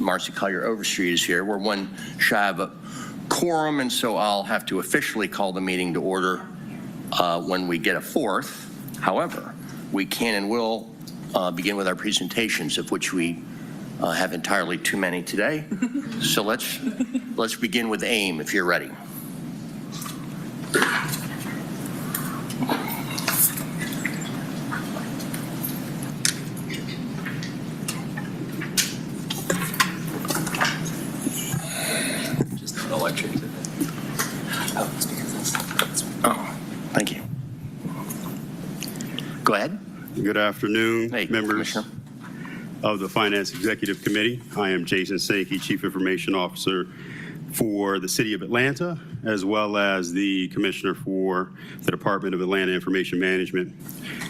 Marcy Collier Overstreet is here. We're one shy of a quorum, and so I'll have to officially call the meeting to order when we get a fourth. However, we can and will begin with our presentations, of which we have entirely too many today. So let's begin with AIM, if you're ready. Oh, thank you. Go ahead. Good afternoon, members of the Finance Executive Committee. I am Jason Sankey, Chief Information Officer for the City of Atlanta, as well as the Commissioner for the Department of Atlanta Information Management.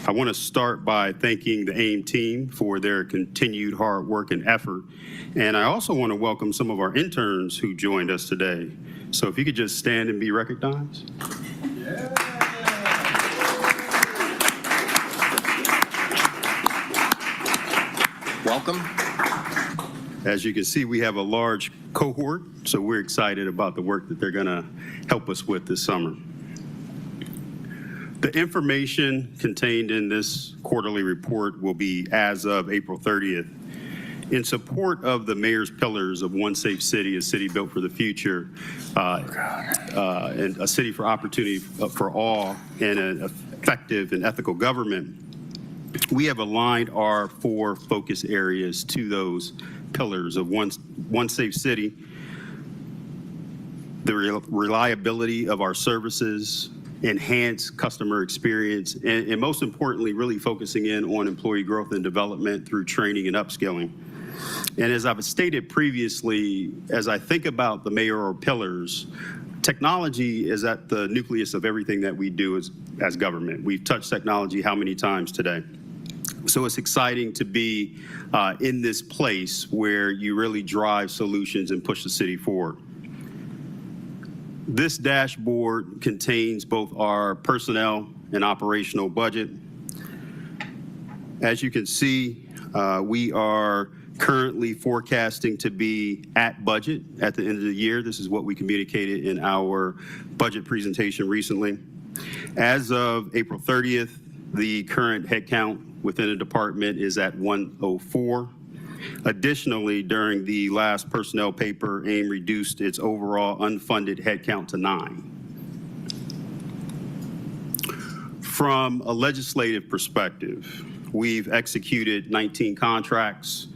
I want to start by thanking the AIM team for their continued hard work and effort. And I also want to welcome some of our interns who joined us today. So if you could just stand and be recognized. Yeah. Welcome. As you can see, we have a large cohort, so we're excited about the work that they're going to help us with this summer. The information contained in this quarterly report will be as of April 30th. In support of the mayor's pillars of One Safe City, a city built for the future, and a city for opportunity for all, and an effective and ethical government, we have aligned our 4 focus areas to those pillars of one safe city, the reliability of our services, enhanced customer experience, and most importantly, really focusing in on employee growth and development through training and upskilling. And as I've stated previously, as I think about the mayoral pillars, technology is at the nucleus of everything that we do as government. We've touched technology how many times today? So it's exciting to be in this place where you really drive solutions and push the city forward. This dashboard contains both our personnel and operational budget. As you can see, we are currently forecasting to be at budget at the end of the year. This is what we communicated in our budget presentation recently. As of April 30th, the current headcount within the department is at 104. Additionally, during the last personnel paper, AIM reduced its overall unfunded headcount to 9. From a legislative perspective, we've executed 19 contracts,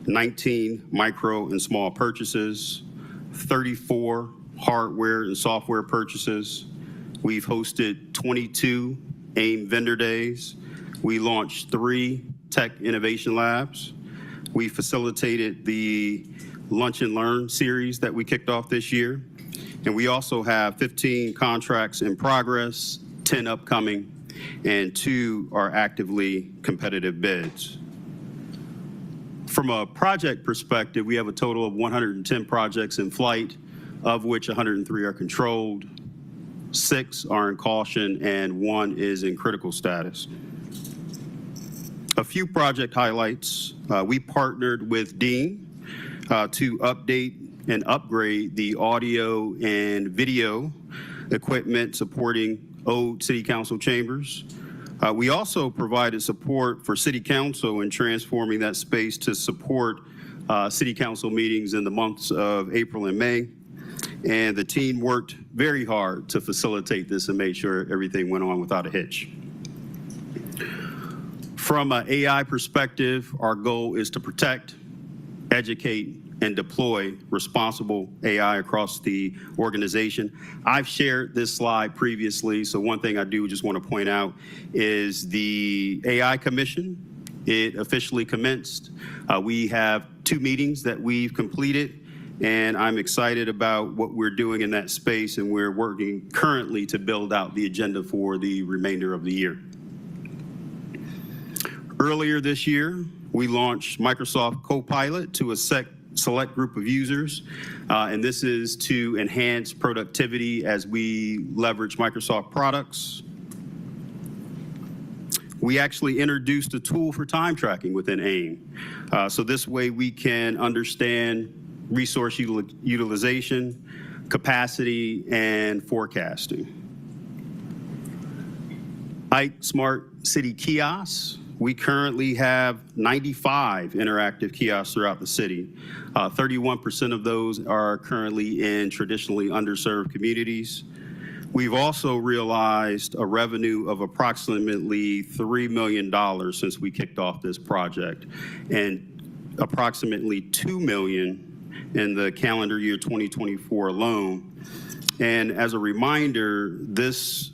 19 micro and small purchases, 34 hardware and software purchases. We've hosted 22 AIM vendor days. We launched 3 tech innovation labs. We facilitated the Lunch and Learn series that we kicked off this year. And we also have 15 contracts in progress, 10 upcoming, and 2 are actively competitive bids. From a project perspective, we have a total of 110 projects in flight, of which 103 are controlled, 6 are in caution, and 1 is in critical status. A few project highlights. We partnered with Dean to update and upgrade the audio and video equipment supporting old city council chambers. We also provided support for city council in transforming that space to support city council meetings in the months of April and May. And the team worked very hard to facilitate this and make sure everything went on without a hitch. From an AI perspective, our goal is to protect, educate, and deploy responsible AI across the organization. I've shared this slide previously, so one thing I do just want to point out is the AI Commission. It officially commenced. We have 2 meetings that we've completed, and I'm excited about what we're doing in that space, and we're working currently to build out the agenda for the remainder of the year. Earlier this year, we launched Microsoft Copilot to a select group of users, and this is to enhance productivity as we leverage Microsoft products. We actually introduced a tool for time tracking within AIM. So this way we can understand resource utilization, capacity, and forecasting. Ike Smart City Kiosks. We currently have 95 interactive kiosks throughout the city. 31% of those are currently in traditionally underserved communities. We've also realized a revenue of approximately $3 million since we kicked off this project, and approximately $2 million in the calendar year 2024 alone. And as a reminder, this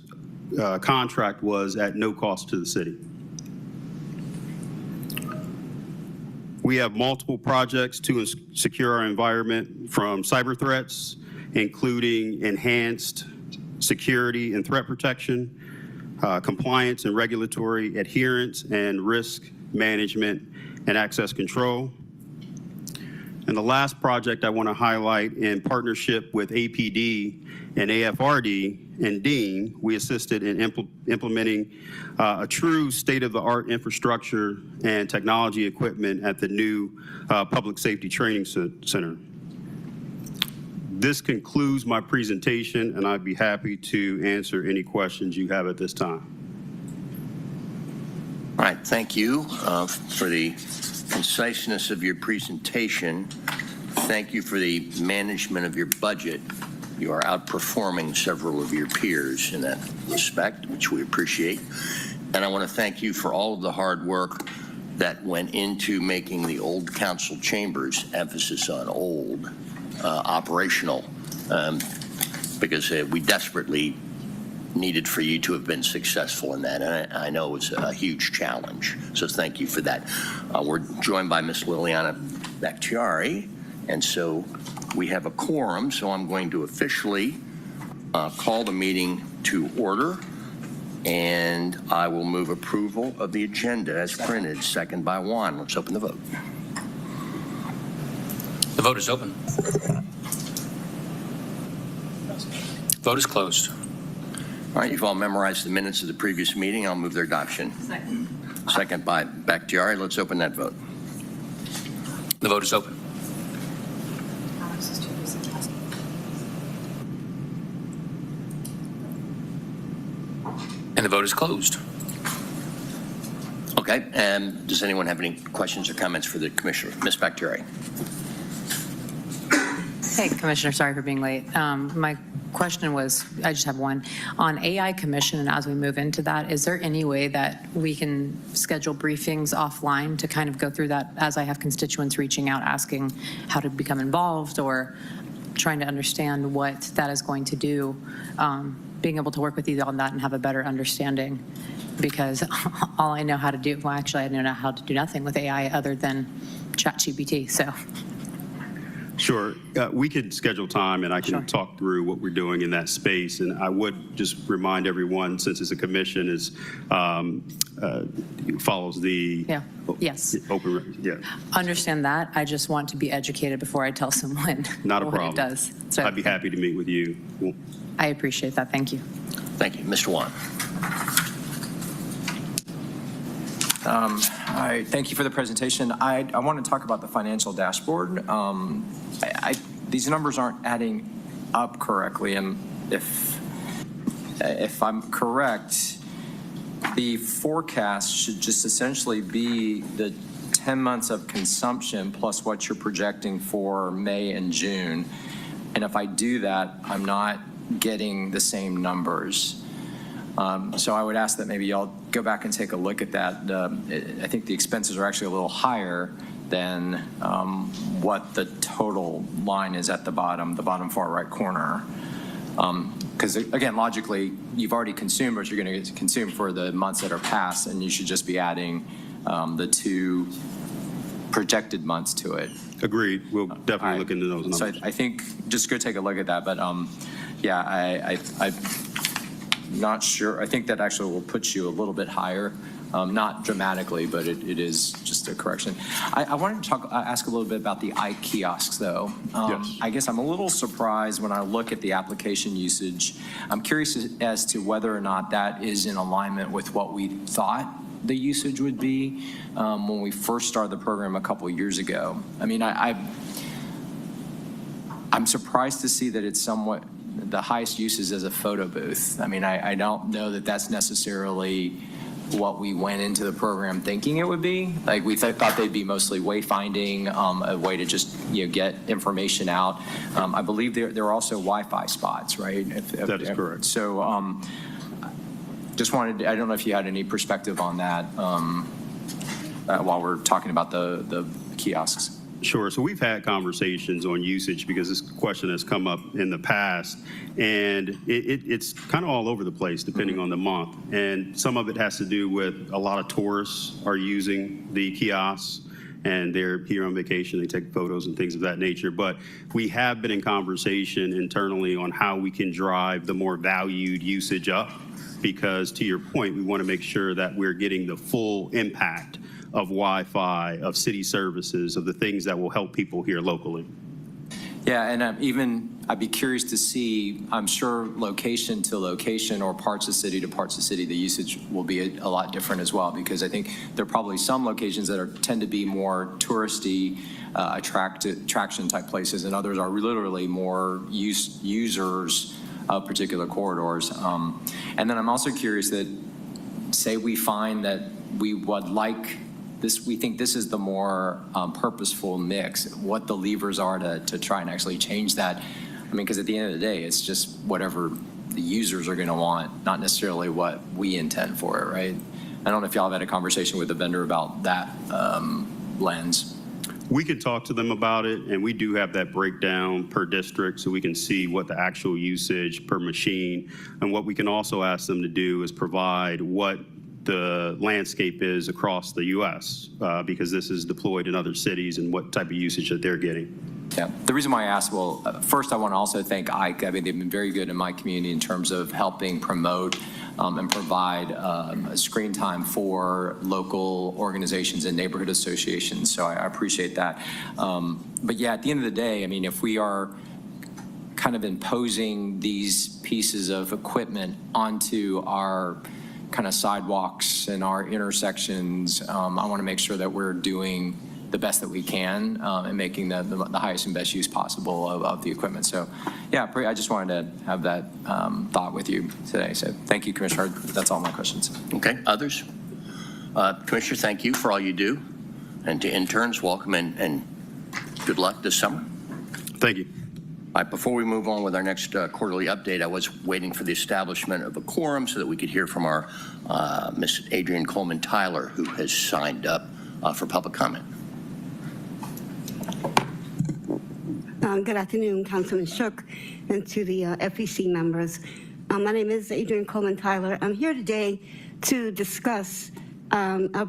contract was at no cost to the city. We have multiple projects to secure our environment from cyber threats, including enhanced security and threat protection, compliance and regulatory adherence, and risk management and access control. And the last project I want to highlight, in partnership with APD and AFRD and Dean, we assisted in implementing a true state-of-the-art infrastructure and technology equipment at the new Public Safety Training Center. This concludes my presentation, and I'd be happy to answer any questions you have at this time. All right, thank you for the conciseness of your presentation. Thank you for the management of your budget. You are outperforming several of your peers in that respect, which we appreciate. And I want to thank you for all of the hard work that went into making the old council chambers, emphasis on old, operational, because we desperately needed for you to have been successful in that. And I know it was a huge challenge. So thank you for that. We're joined by Ms. Liliana Bakhtiari. And so we have a quorum. So I'm going to officially call the meeting to order. And I will move approval of the agenda as printed. Second by Juan. Let's open the vote. The vote is open. Vote is closed. All right, you've all memorized the minutes of the previous meeting. I'll move their adoption. Second. Second by Bakhtiari. Let's open that vote. The vote is open. And the vote is closed. Okay, and does anyone have any questions or comments for the commissioner? Ms. Bakhtiari. Hey, Commissioner, sorry for being late. My question was, I just have one. On AI Commission, and as we move into that, is there any way that we can schedule briefings offline to kind of go through that, as I have constituents reaching out asking how to become involved or trying to understand what that is going to do, being able to work with you on that and have a better understanding? Because all I know how to do, well, actually, I don't know how to do nothing with AI other than ChatGPT, so. Sure. We could schedule time, and I can Sure. talk through what we're doing in that space. And I would just remind everyone, since it's a commission, is follows the Yes. open. Yeah. Understand that. I just want to be educated before I tell someone Not a what problem. it does. So I'd be happy to meet with you. I appreciate that. Thank you. Thank you. Mr. Juan. Thank you for the presentation. I want to talk about the financial dashboard. These numbers aren't adding up correctly, and if I'm correct, the forecast should just essentially be the 10 months of consumption plus what you're projecting for May and June. And if I do that, I'm not getting the same numbers. So I would ask that maybe y'all go back and take a look at that. I think the expenses are actually a little higher than what the total line is at the bottom far right corner. Because again, logically, you've already consumed what you're going to consume for the months that are past, and you should just be adding the 2 projected months to it. Agreed. We'll definitely look into those numbers. So I think just go take a look at that. But yeah, I'm not sure. I think that actually will put you a little bit higher. Not dramatically, but it is just a correction. I wanted to ask a little bit about the kiosks, though. Yes. I guess I'm a little surprised when I look at the application usage. I'm curious as to whether or not that is in alignment with what we thought the usage would be when we first started the program a couple years ago. I mean, I'm surprised to see that it's somewhat, the highest uses as a photo booth. I mean, I don't know that that's necessarily what we went into the program thinking it would be. Like, we thought they'd be mostly wayfinding, a way to just, get information out. I believe there are also Wi-Fi spots, right? That is correct. So just wanted, I don't know if you had any perspective on that while we're talking about the kiosks. Sure. So we've had conversations on usage because this question has come up in the past, and it's kind of all over the place depending on the month. And some of it has to do with a lot of tourists are using the kiosks, and they're here on vacation, they take photos and things of that nature. But we have been in conversation internally on how we can drive the more valued usage up, because to your point, we want to make sure that we're getting the full impact of Wi-Fi, of city services, of the things that will help people here locally. Yeah, and I'd be curious to see, I'm sure location to location or parts of city to parts of city, the usage will be a lot different as well, because I think there are probably some locations that tend to be more touristy, attraction type places, and others are literally more users of particular corridors. And then I'm also curious that, say we find that we would like this, we think this is the more purposeful mix, what the levers are to try and actually change that. I mean, because at the end of the day, it's just whatever the users are going to want, not necessarily what we intend for it, right? I don't know if y'all have had a conversation with the vendor about that lens. We can talk to them about it, and we do have that breakdown per district so we can see what the actual usage per machine. And what we can also ask them to do is provide what the landscape is across the U.S. Because this is deployed in other cities and what type of usage that they're getting. Yeah, the reason why I asked, well, first I want to also thank Ike. I mean, they've been very good in my community in terms of helping promote and provide screen time for local organizations and neighborhood associations. So I appreciate that. But yeah, at the end of the day, I mean, if we are kind of imposing these pieces of equipment onto our kind of sidewalks and our intersections, I want to make sure that we're doing the best that we can and making the highest and best use possible of the equipment. So yeah, I just wanted to have that thought with you today. So thank you, Commissioner. That's all my questions. Okay, others? Commissioner, thank you for all you do. And to interns, welcome and good luck this summer. Thank you. All right, before we move on with our next quarterly update, I was waiting for the establishment of a quorum so that we could hear from our Miss Adrienne Coleman-Tyler, who has signed up for public comment. Good afternoon, Councilman Shook, and to the FEC members. My name is Adrienne Coleman-Tyler. I'm here today to discuss a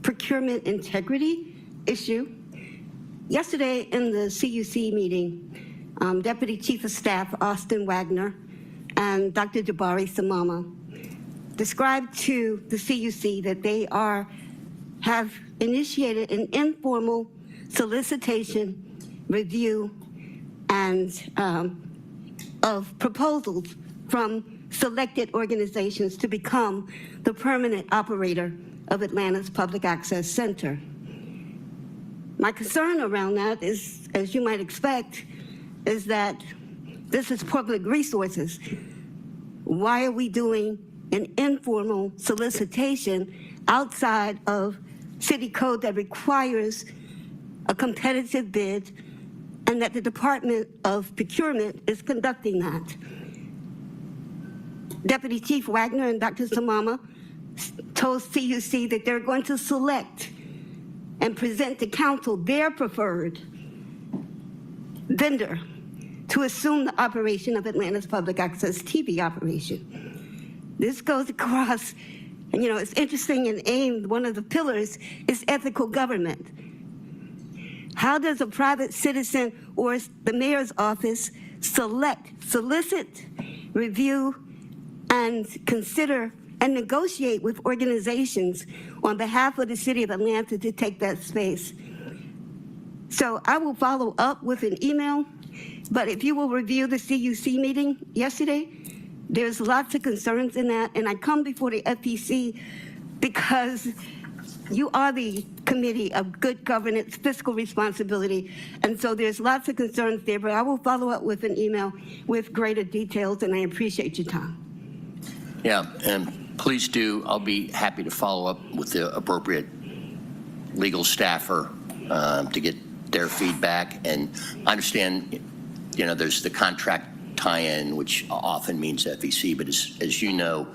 procurement integrity issue. Yesterday in the CUC meeting, Deputy Chief of Staff Austin Wagner and Dr. Jabari Samama described to the CUC that they have initiated an informal solicitation, review, and of proposals from selected organizations to become the permanent operator of Atlanta's Public Access Center. My concern around that is, as you might expect, is that this is public resources. Why are we doing an informal solicitation outside of city code that requires a competitive bid and that the Department of Procurement is conducting that? Deputy Chief Wagner and Dr. Samama told CUC that they're going to select and present to council their preferred vendor to assume the operation of Atlanta's public access TV operation. This goes across, and it's interesting in AIM, one of the pillars is ethical government. How does a private citizen or the mayor's office solicit, review, and consider and negotiate with organizations on behalf of the city of Atlanta to take that space? So I will follow up with an email, but if you will review the CUC meeting yesterday, there's lots of concerns in that, and I come before the FEC because you are the committee of good governance, fiscal responsibility, and so there's lots of concerns there, but I will follow up with an email with greater details, and I appreciate your time. Yeah, and please do, I'll be happy to follow up with the appropriate legal staffer to get their feedback. And I understand, there's the contract tie-in, which often means FEC, but as you know,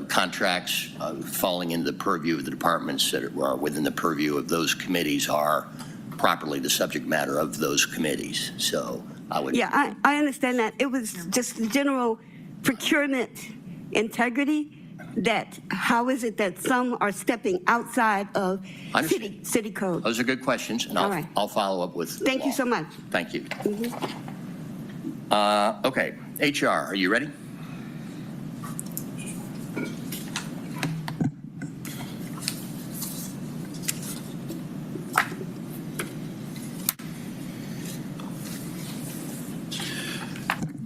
contracts falling into the purview of the departments that are within the purview of those committees are properly the subject matter of those committees. So I would. Yeah, I understand that. It was just the general procurement integrity, that how is it that some are stepping outside of city code? Those are good questions, and All right. I'll follow up with. Thank you so much. Thank you. Okay, HR, are you ready?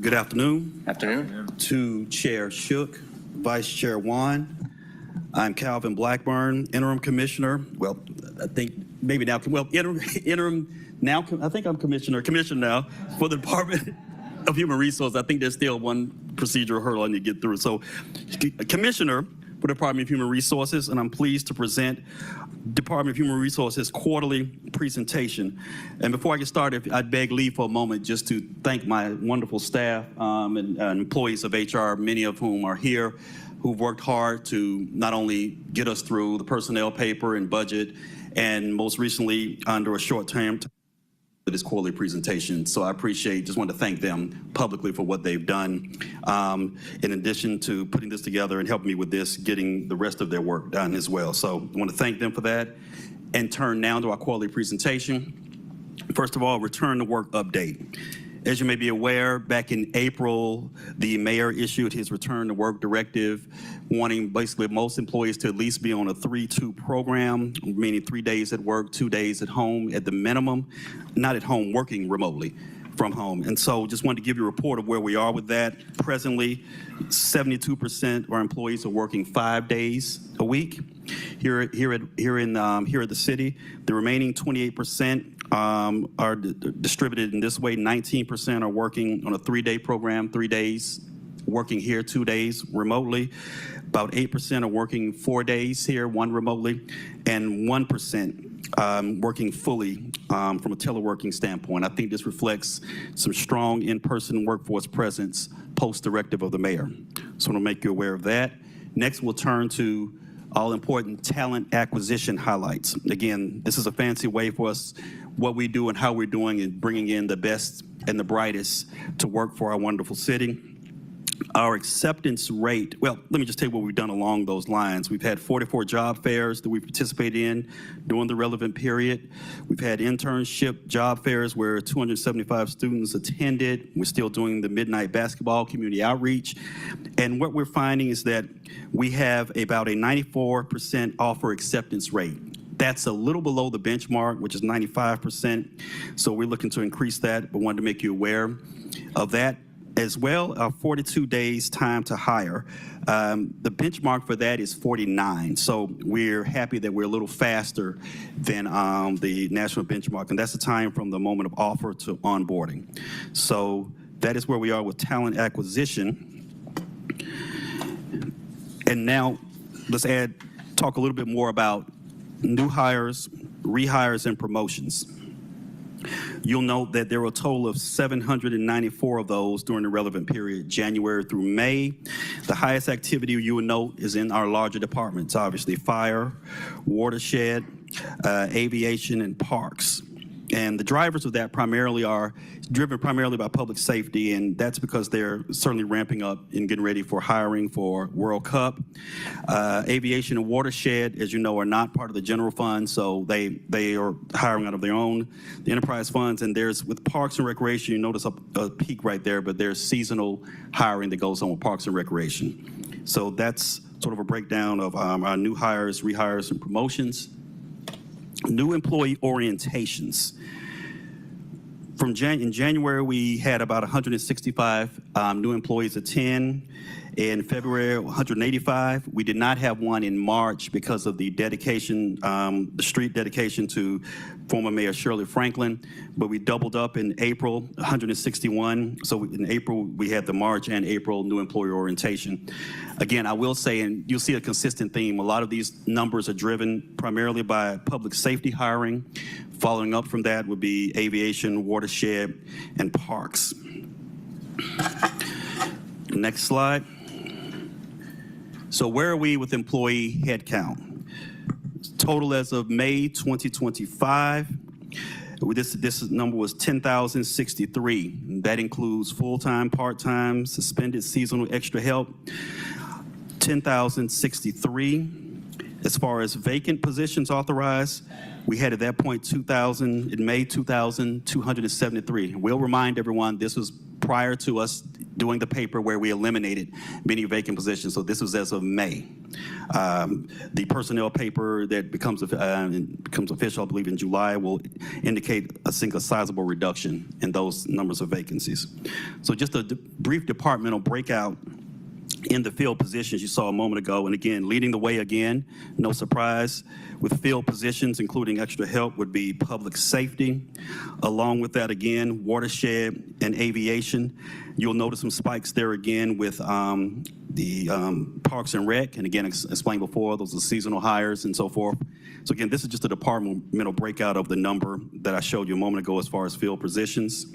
Good afternoon Afternoon. to Chair Shook, Vice Chair Wan. I'm Calvin Blackburn, Interim Commissioner. Well, I think maybe now, interim now, I think I'm Commissioner now for the Department of Human Resources. I think there's still one procedural hurdle I need to get through. So, Commissioner for the Department of Human Resources, and I'm pleased to present Department of Human Resources quarterly presentation. And before I get started, I'd beg leave for a moment just to thank my wonderful staff and employees of HR, many of whom are here, who've worked hard to not only get us through the personnel paper and budget, and most recently under a short term this quarterly presentation. So I just want to thank them publicly for what they've done. In addition to putting this together and helping me with this, getting the rest of their work done as well. So I want to thank them for that, and turn now to our quarterly presentation. First of all, return to work update. As you may be aware, back in April, the mayor issued his return to work directive, wanting basically most employees to at least be on a 3-2 program, meaning 3 days at work, 2 days at home at the minimum, not at home, working remotely from home. And so just wanted to give you a report of where we are with that. Presently, 72% of our employees are working 5 days a week here at the city. The remaining 28% are distributed in this way. 19% are working on a 3-day program, 3 days working here, 2 days remotely. About 8% are working 4 days here, 1 remotely, and 1% working fully from a teleworking standpoint. I think this reflects some strong in-person workforce presence post-directive of the mayor. So I want to make you aware of that. Next, we'll turn to all-important talent acquisition highlights. Again, this is a fancy way for us, what we do and how we're doing and bringing in the best and the brightest to work for our wonderful city. Our acceptance rate, well, let me just tell you what we've done along those lines. We've had 44 job fairs that we participated in during the relevant period. We've had internship job fairs where 275 students attended. We're still doing the midnight basketball community outreach. And what we're finding is that we have about a 94% offer acceptance rate. That's a little below the benchmark, which is 95%. So we're looking to increase that, but wanted to make you aware of that. As well, 42 days time to hire. The benchmark for that is 49. So we're happy that we're a little faster than the national benchmark, and that's the time from the moment of offer to onboarding. So that is where we are with talent acquisition. And now let's talk a little bit more about new hires, rehires, and promotions. You'll note that there were a total of 794 of those during the relevant period, January through May. The highest activity you will note is in our larger departments, obviously fire, watershed, aviation, and parks. And the drivers of that are driven primarily by public safety, and that's because they're certainly ramping up and getting ready for hiring for World Cup. Aviation and watershed, as you know, are not part of the general fund, so they are hiring out of their own, the enterprise funds. And there's, with parks and recreation, you notice a peak right there, but there's seasonal hiring that goes on with parks and recreation. So that's sort of a breakdown of our new hires, rehires, and promotions. New employee orientations. In January, we had about 165 new employees attend, In February, 185. We did not have one in March because of the dedication, the street dedication to former Mayor Shirley Franklin, but we doubled up in April, 161. So in April, we had the March and April new employee orientation. Again, I will say, and you'll see a consistent theme, a lot of these numbers are driven primarily by public safety hiring. Following up from that would be aviation, watershed, and parks. Next slide. So where are we with employee headcount? Total as of May 2025, this number was 10,063. That includes full-time, part-time, suspended, seasonal, extra help. 10,063. As far as vacant positions authorized, we had at that point in May 2,273. We'll remind everyone this was prior to us doing the paper where we eliminated many vacant positions. So this was as of May. The personnel paper that becomes official, I believe, in July will indicate a sizable reduction in those numbers of vacancies. So just a brief departmental breakout in the field positions you saw a moment ago. And again, leading the way again, no surprise, with field positions, including extra help, would be public safety. Along with that, again, watershed and aviation. You'll notice some spikes there again with the Parks and Rec. And again, explained before, those are seasonal hires and so forth. So again, this is just a departmental breakout of the number that I showed you a moment ago as far as field positions.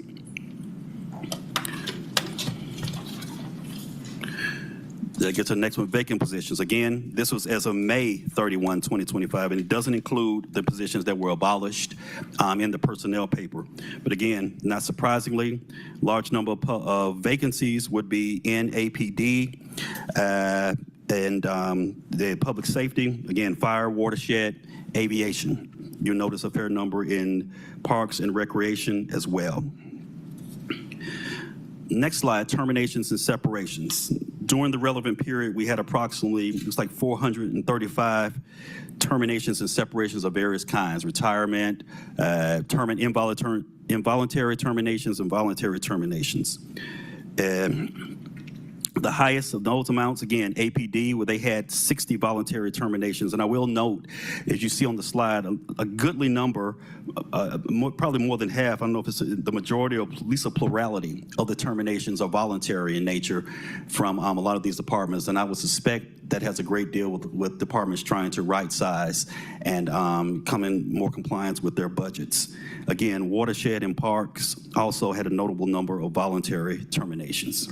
That gets to the next one, vacant positions. Again, this was as of May 31, 2025, and it doesn't include the positions that were abolished in the personnel paper. But again, not surprisingly, large number of vacancies would be in APD and the public safety, again, fire, watershed, aviation. You'll notice a fair number in parks and recreation as well. Next slide, terminations and separations. During the relevant period, we had approximately, it was like 435 terminations and separations of various kinds, retirement, involuntary terminations, and voluntary terminations. The highest of those amounts, again, APD, where they had 60 voluntary terminations. And I will note, as you see on the slide, a goodly number, probably more than half, I don't know if it's the majority or at least a plurality of the terminations are voluntary in nature from a lot of these departments. And I would suspect that has a great deal with departments trying to right size and come in more compliance with their budgets. Again, watershed and parks also had a notable number of voluntary terminations.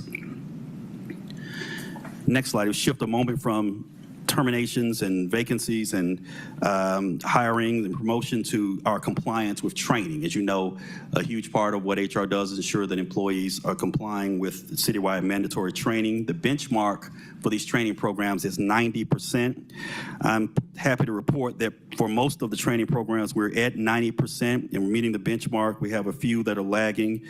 Next slide, we'll shift a moment from terminations and vacancies and hiring and promotion to our compliance with training. As you know, a huge part of what HR does is ensure that employees are complying with citywide mandatory training. The benchmark for these training programs is 90%. I'm happy to report that for most of the training programs, we're at 90% and we're meeting the benchmark. We have a few that are lagging.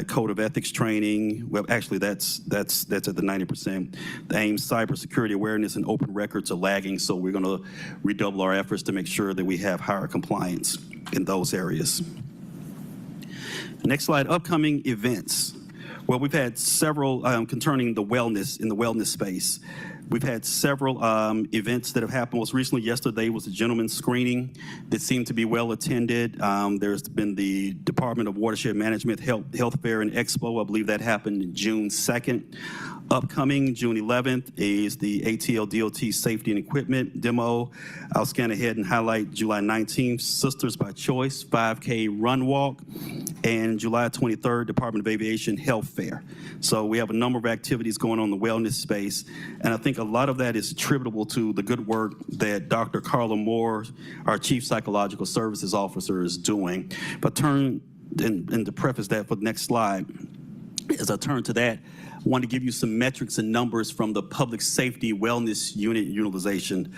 Code of ethics training, well, actually that's at the 90%. The AIM cybersecurity awareness and open records are lagging, so we're going to redouble our efforts to make sure that we have higher compliance in those areas. Next slide, upcoming events. Well, we've had several concerning the wellness, in the wellness space. We've had several events that have happened. Most recently, yesterday was a gentleman's screening that seemed to be well attended. There's been the Department of Watershed Management Health Fair and Expo. I believe that happened June 2nd. Upcoming June 11th is the ATL DOT Safety and Equipment demo. I'll scan ahead and highlight July 19th, Sisters by Choice 5K Run Walk, and July 23rd, Department of Aviation Health Fair. So we have a number of activities going on in the wellness space, and I think a lot of that is attributable to the good work that Dr. Carla Moore, our Chief Psychological Services Officer, is doing. But turn, and to preface that for the next slide, as I turn to that, I want to give you some metrics and numbers from the public safety wellness unit utilization.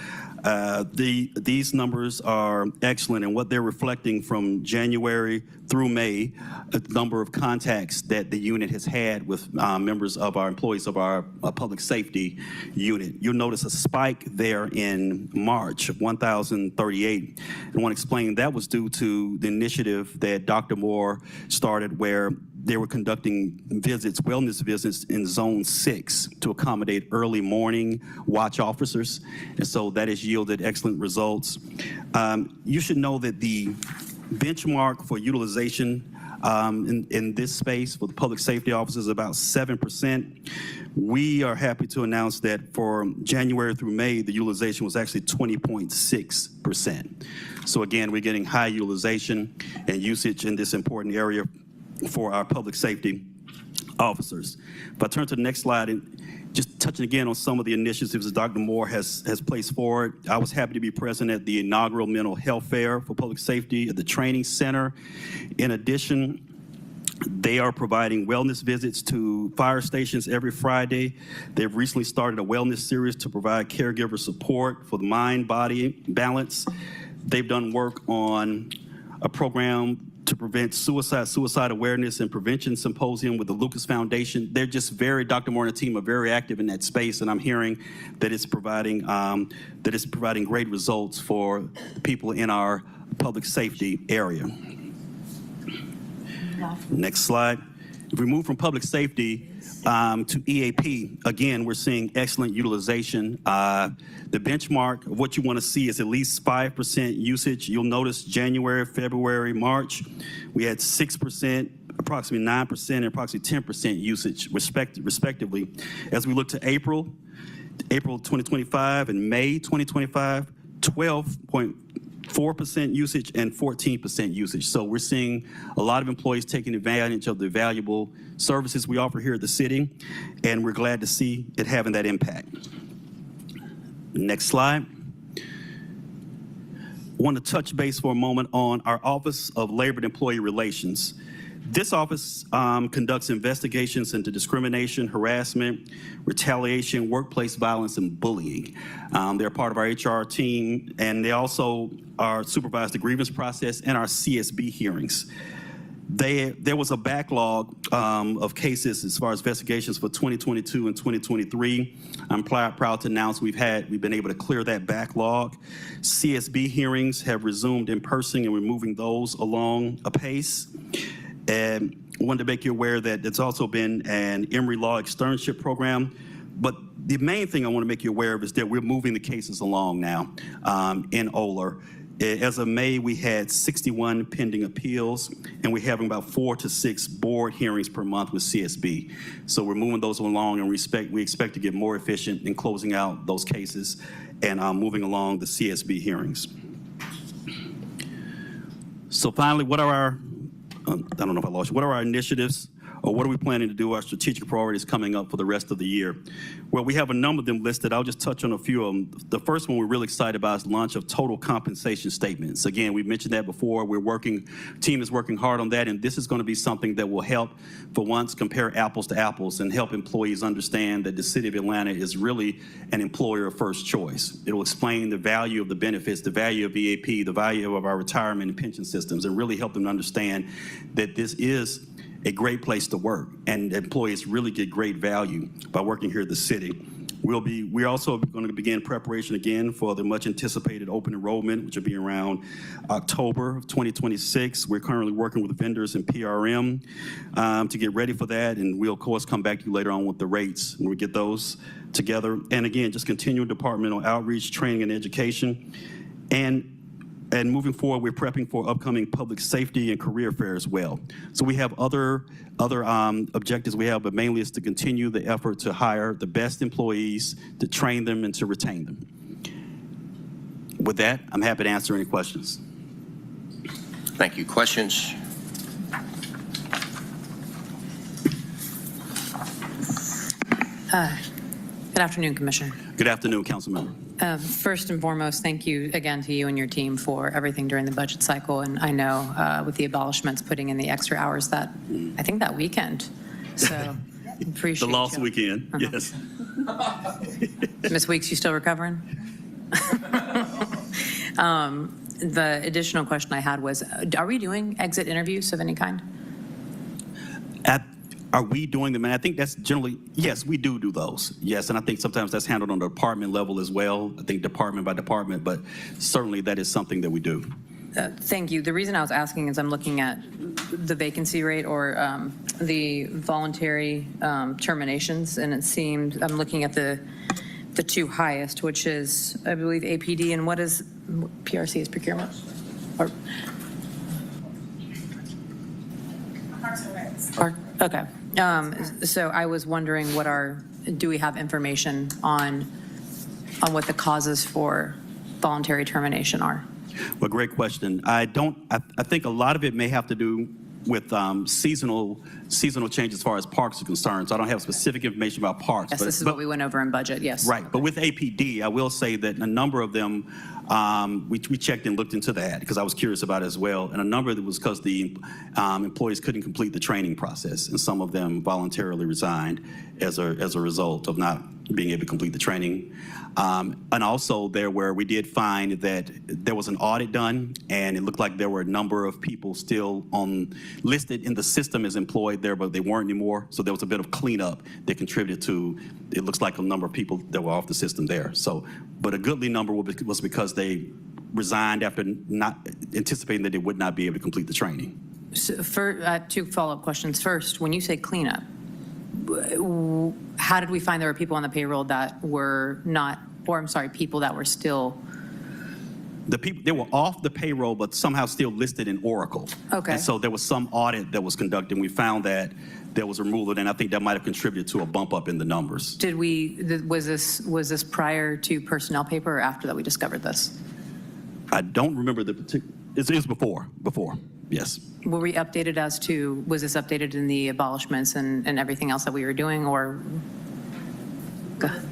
These numbers are excellent, and what they're reflecting from January through May, the number of contacts that the unit has had with members of our employees of our public safety unit. You'll notice a spike there in March of 1,038. And I want to explain that was due to the initiative that Dr. Moore started where they were conducting visits, wellness visits in Zone 6 to accommodate early morning watch officers. And so that has yielded excellent results. You should know that the benchmark for utilization in this space for the public safety officers is about 7%. We are happy to announce that for January through May, the utilization was actually 20.6%. So again, we're getting high utilization and usage in this important area for our public safety officers. If I turn to the next slide, and just touching again on some of the initiatives that Dr. Moore has placed forward, I was happy to be present at the inaugural mental health fair for public safety at the training center. In addition, they are providing wellness visits to fire stations every Friday. They've recently started a wellness series to provide caregiver support for the mind-body balance. They've done work on a program to prevent suicide awareness and prevention symposium with the Lucas Foundation. They're just Dr. Moore and the team are very active in that space, and I'm hearing that it's providing great results for people in our public safety area. Next slide. If we move from public safety to EAP, again, we're seeing excellent utilization. The benchmark of what you want to see is at least 5% usage. You'll notice January, February, March, we had 6%, approximately 9%, and approximately 10% usage respectively. As we look to April 2025 and May 2025, 12.4% usage and 14% usage. So we're seeing a lot of employees taking advantage of the valuable services we offer here at the city, and we're glad to see it having that impact. Next slide. I want to touch base for a moment on our Office of Labor and Employee Relations. This office conducts investigations into discrimination, harassment, retaliation, workplace violence, and bullying. They're part of our HR team, and they also supervise the grievance process and our CSB hearings. There was a backlog of cases as far as investigations for 2022 and 2023. I'm proud to announce we've been able to clear that backlog. CSB hearings have resumed in person, and we're moving those along apace. And I wanted to make you aware that it's also been an Emory Law externship program. But the main thing I want to make you aware of is that we're moving the cases along now in OLR. As of May, we had 61 pending appeals, and we're having about 4 to 6 board hearings per month with CSB. So we're moving those along, and we expect to get more efficient in closing out those cases and moving along the CSB hearings. So finally, what are our initiatives, or what are we planning to do, our strategic priorities coming up for the rest of the year? Well, we have a number of them listed. I'll just touch on a few of them. The first one we're really excited about is the launch of total compensation statements. Again, we mentioned that before. Team is working hard on that, and this is going to be something that will help, for once, compare apples to apples and help employees understand that the city of Atlanta is really an employer of first choice. It will explain the value of the benefits, the value of EAP, the value of our retirement and pension systems, and really help them understand that this is a great place to work, and employees really get great value by working here at the city. We're also going to begin preparation again for the much anticipated open enrollment, which will be around October of 2026. We're currently working with vendors and PRM to get ready for that, and we'll of course come back to you later on with the rates when we get those together. And again, just continuing departmental outreach, training, and education. And moving forward, we're prepping for upcoming public safety and career fair as well. So we have other objectives we have, but mainly is to continue the effort to hire the best employees, to train them, and to retain them. With that, I'm happy to answer any questions. Thank you. Questions? Good afternoon, Commissioner. Good afternoon, Council Member. First and foremost, thank you again to you and your team for everything during the budget cycle. And I know with the abolishments, putting in the extra hours I think that weekend. So appreciate The lost you. weekend, yes. Ms. Weeks, you still recovering? The additional question I had was, are we doing exit interviews of any kind? Are we doing them? And I think that's generally, yes, we do those. Yes, and I think sometimes that's handled on the department level as well. I think department by department, but certainly that is something that we do. Thank you. The reason I was asking is I'm looking at the vacancy rate or the voluntary terminations, and it seems, I'm looking at the two highest, which is, I believe, APD, and what is PRC is procurement? Or, okay. So I was wondering do we have information on what the causes for voluntary termination are? Well, great question. I think a lot of it may have to do with seasonal change as far as parks are concerned. So I don't have specific information about parks. Yes, this is what we went over in budget, yes. Right, but with APD, I will say that a number of them, we checked and looked into that because I was curious about it as well. And a number of it was because the employees couldn't complete the training process, and some of them voluntarily resigned as a result of not being able to complete the training. And also we did find that there was an audit done, and it looked like there were a number of people still listed in the system as employed there, but they weren't anymore. So there was a bit of cleanup that contributed to, it looks like, a number of people that were off the system there. So, but a goodly number was because they resigned after not anticipating that they would not be able to complete the training. So two follow-up questions. First, when you say cleanup, how did we find there were people on the payroll that were not, or I'm sorry, people that were still? The people, they were off the payroll, but somehow still listed in Oracle. Okay. And so there was some audit that was conducted, and we found that there was a removal, and I think that might have contributed to a bump up in the numbers. Was this prior to personnel paper or after that we discovered this? I don't remember the particular, it was before, yes. Were we updated as to, was this updated in the abolishments and everything else that we were doing, or? Go ahead.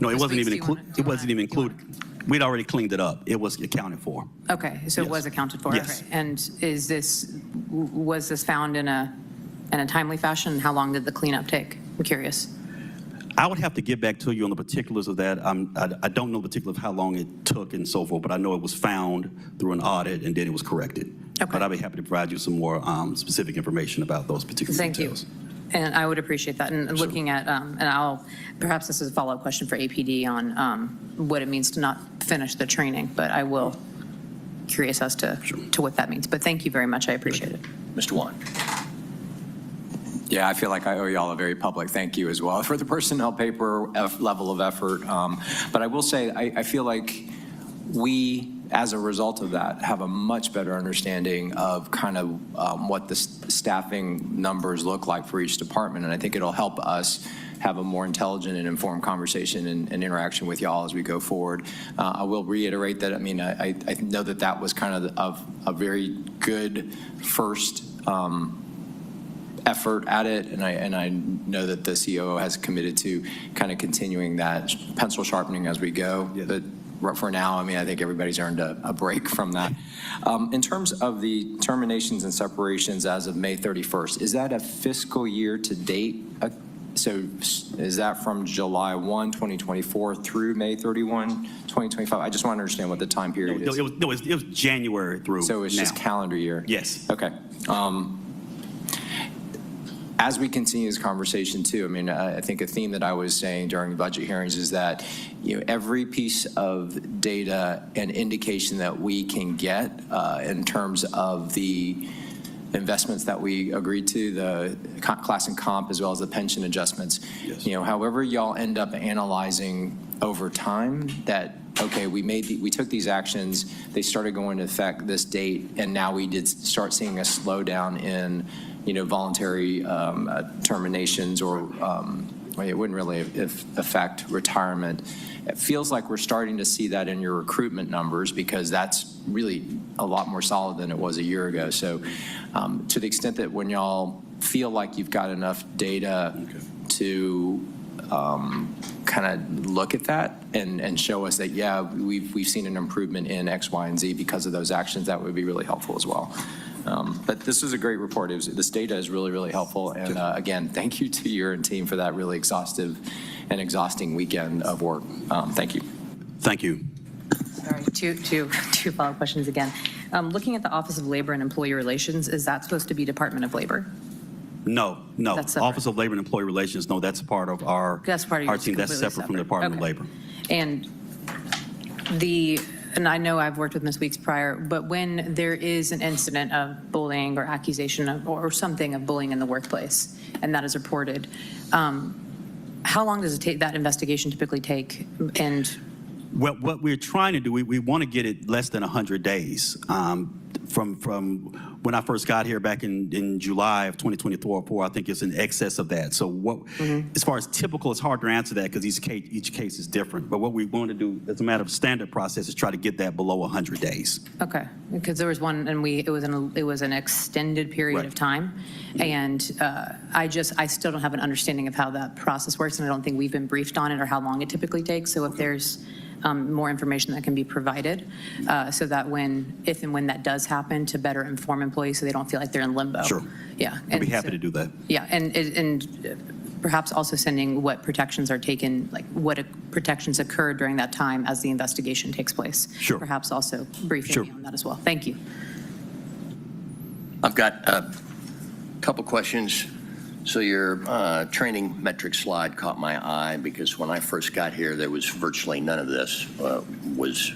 No, it Ms. wasn't Weeks, even do you wanna- included. It wasn't even included. We'd already cleaned it up. It was accounted for. Okay, so it Yes. was accounted for? Yes. Okay. And was this found in a timely fashion? How long did the cleanup take? I'm curious. I would have to get back to you on the particulars of that. I don't know the particulars of how long it took and so forth, but I know it was found through an audit and then it was corrected. Okay. But I'd be happy to provide you some more specific information about those particular Thank you. details. And I would appreciate that. And looking at, and perhaps this is a follow-up question for APD on what it means to not finish the training, but I will, curious as to what that means. But thank you very much. I appreciate it. Mr. Juan. Yeah, I feel like I owe y'all a very public thank you as well for the personnel paper level of effort. But I will say, I feel like we, as a result of that, have a much better understanding of kind of what the staffing numbers look like for each department. And I think it'll help us have a more intelligent and informed conversation and interaction with y'all as we go forward. I will reiterate that, I mean, I know that that was kind of a very good first effort at it, and I know that the COO has committed to kind of continuing that pencil sharpening as we go. Yeah. But for now, I mean, I think everybody's earned a break from that. In terms of the terminations and separations as of May 31st, is that a fiscal year to date? So is that from July 1, 2024 through May 31, 2025? I just want to understand what the time period is. It was January through So it's just now. calendar year? Yes. Okay. As we continue this conversation too, I mean, I think a theme that I was saying during budget hearings is that, you know, every piece of data and indication that we can get in terms of the investments that we agreed to, the class and comp, as well as the pension adjustments, Yes. you know, however y'all end up analyzing over time that, okay, we took these actions, they started going into effect this date, and now we did start seeing a slowdown in, you know, voluntary terminations, or it wouldn't really affect retirement. It feels like we're starting to see that in your recruitment numbers, because that's really a lot more solid than it was a year ago. So to the extent that when y'all feel like you've got enough data to kind of look at that and show us that, yeah, we've seen an improvement in X, Y, and Z because of those actions, that would be really helpful as well. But this is a great report. This data is really, really helpful. And again, thank you to your team for that really exhaustive an exhausting weekend of work. Thank you. Thank you. Sorry, two follow-up questions again. Looking at the Office of Labor and Employee Relations, is that supposed to be Department of Labor? No. That's separate. Office of Labor and Employee Relations, no, that's part of our That's part of our yours, team. That's completely separate from the Department of Okay. Labor. And I know I've worked with Ms. Weeks prior, but when there is an incident of bullying or accusation of, or something of bullying in the workplace, and that is reported, how long does it take, that investigation typically take? And Well, what we're trying to do, we want to get it less than 100 days. From when I first got here back in July of 2024, I think it's in excess of that. So what, as far as typical, it's hard to answer that because each case is different. But what we want to do, as a matter of standard process, is try to get that below 100 days. okay, because there was one, and it was an extended period Right. of time, and I still don't have an understanding of how that process works, and I don't think we've been briefed on it or how long it typically takes. So if there's more information that can be provided, so that if and when that does happen, to better inform employees so they don't feel like they're in limbo. Sure. Yeah. I'd be And happy so- to do that. Yeah, and perhaps also sending what protections are taken, like what protections occur during that time as the investigation takes place. Sure. Perhaps also briefing Sure. me on that as well. Thank you. I've got a couple questions. So your training metric slide caught my eye because when I first got here, there was virtually none of this was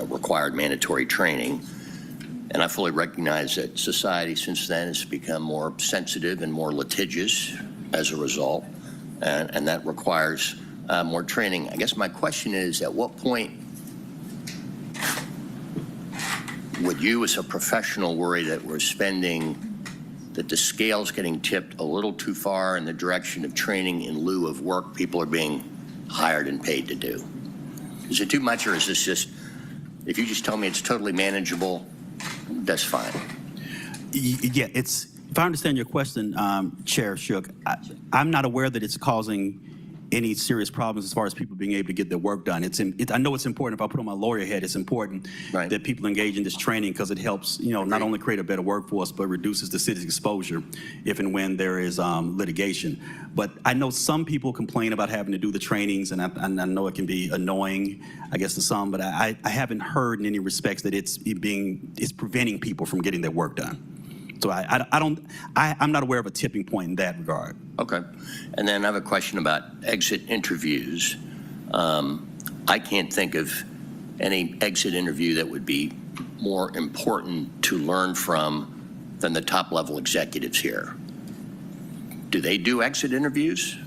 required mandatory training. And I fully recognize that society since then has become more sensitive and more litigious as a result, and that requires more training. I guess my question is, at what point would you as a professional worry that that the scale's getting tipped a little too far in the direction of training in lieu of work people are being hired and paid to do? Is it too much, or is this just, if you just tell me it's totally manageable, that's fine? Yeah, if I understand your question, Chair Shook, I'm not aware that it's causing any serious problems as far as people being able to get their work done. I know it's important. If I put on my lawyer hat, it's important Right. that people engage in this training because it helps, not only create a better workforce, but reduces the city's exposure if and when there is litigation. But I know some people complain about having to do the trainings, and I know it can be annoying, I guess, to some, but I haven't heard in any respects that it's preventing people from getting their work done. So I'm not aware of a tipping point in that regard. Okay. And then I have a question about exit interviews. I can't think of any exit interview that would be more important to learn from than the top level executives here. Do they do exit interviews?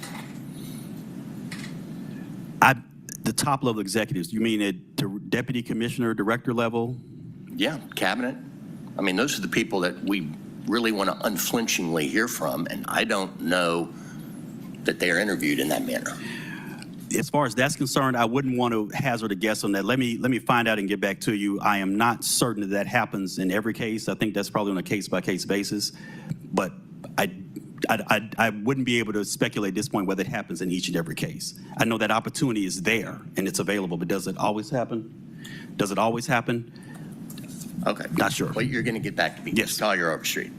The top level executives, you mean at deputy commissioner, director level? Yeah, cabinet. I mean, those are the people that we really want to unflinchingly hear from, and I don't know that they are interviewed in that manner. As far as that's concerned, I wouldn't want to hazard a guess on that. Let me find out and get back to you. I am not certain that happens in every case. I think that's probably on a case-by-case basis, but I wouldn't be able to speculate at this point whether it happens in each and every case. I know that opportunity is there and it's available, but does it always happen? Does it always happen? Okay. Not sure. Well, you're going to get back to me. Yes. Collier Overstreet.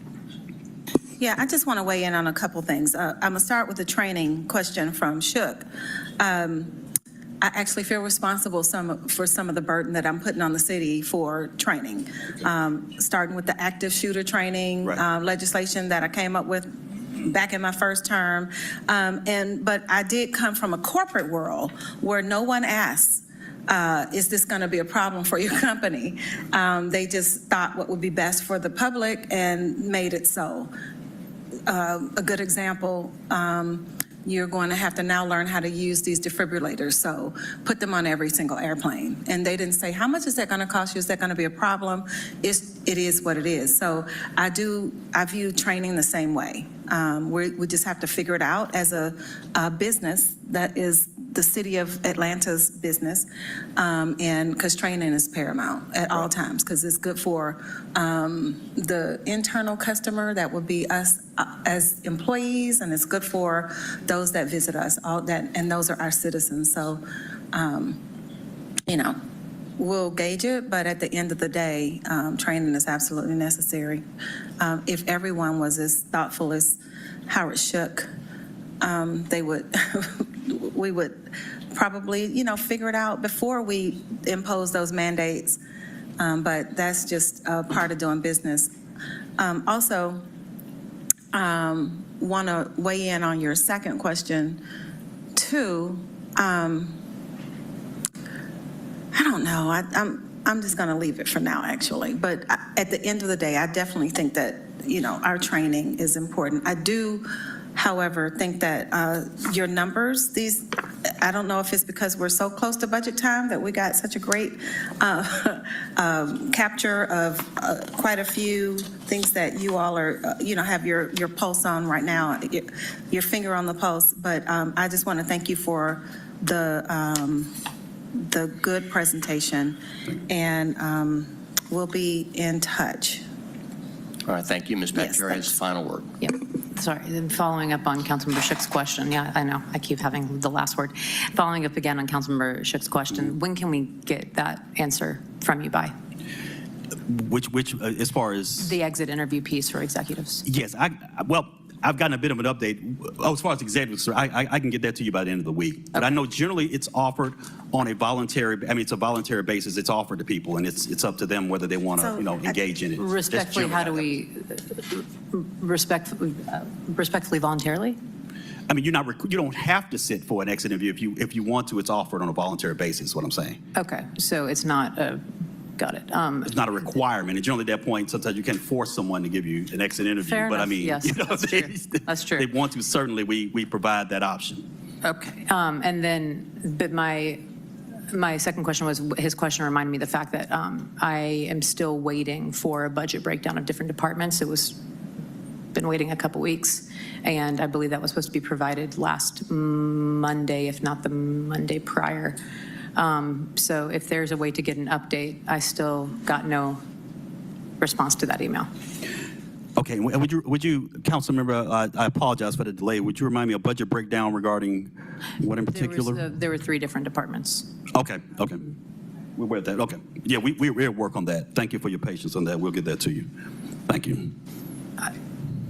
Yeah, I just want to weigh in on a couple things. I'm going to start with the training question from Shook. I actually feel responsible for some of the burden that I'm putting on the city for training, starting with the active shooter training Right. legislation that I came up with back in my first term. But I did come from a corporate world where no one asks, is this going to be a problem for your company? They just thought what would be best for the public and made it so. A good example, you're going to have to now learn how to use these defibrillators, so put them on every single airplane. And they didn't say, how much is that going to cost you? Is that going to be a problem? It is what it is. So I view training the same way. We just have to figure it out as a business that is the city of Atlanta's business, and because training is paramount at all times, because it's good for the internal customer, that would be us as employees, and it's good for those that visit us, and those are our citizens. So, we'll gauge it, but at the end of the day, training is absolutely necessary. If everyone was as thoughtful as Howard Shook, they would we would probably, figure it out before we impose those mandates. But that's just a part of doing business. Also, want to weigh in on your second question, too. I don't know. I'm just going to leave it for now, actually. But at the end of the day, I definitely think that, our training is important. I do, however, think that your numbers, I don't know if it's because we're so close to budget time that we got such a great capture of quite a few things that you all are, have your pulse on right now, your finger on the pulse. But I just want to thank you for the good presentation, and we'll be in touch. All right, thank you. Ms. Yes, Patcheri has the final word. Yep. Sorry, then following up on Councilmember Shook's question, yeah, I know, I keep having the last word. Following up again on Councilmember Shook's question, when can we get that answer from you by? Which, as far as? The exit interview piece for executives? Yes, I've gotten a bit of an update. As far as executives, I can get that to you by the end of the week. But I know generally it's offered on a voluntary, it's a voluntary basis. It's offered to people, and it's up to them whether they want to, engage in it. Respectfully, how do we, respectfully, voluntarily? You don't have to sit for an exit interview. If you want to, it's offered on a voluntary basis, is what I'm saying. Okay, so it's not a, got it. It's not a requirement. And generally at that point, sometimes you can't force someone to give you an exit interview. Fair but enough. Yes, that's true. That's true. They want to, certainly we provide that option. Okay, and then, but my second question was, his question reminded me of the fact that I am still waiting for a budget breakdown of different departments. It was, been waiting a couple weeks, and I believe that was supposed to be provided last Monday, if not the Monday prior. So if there's a way to get an update, I still got no response to that email. Okay, would you, Councilmember, I apologize for the delay. Would you remind me of budget breakdown regarding what in particular? There were 3 different departments. Okay. We're aware of that. Okay. Yeah, we'll work on that. Thank you for your patience on that. We'll get that to you. Thank you.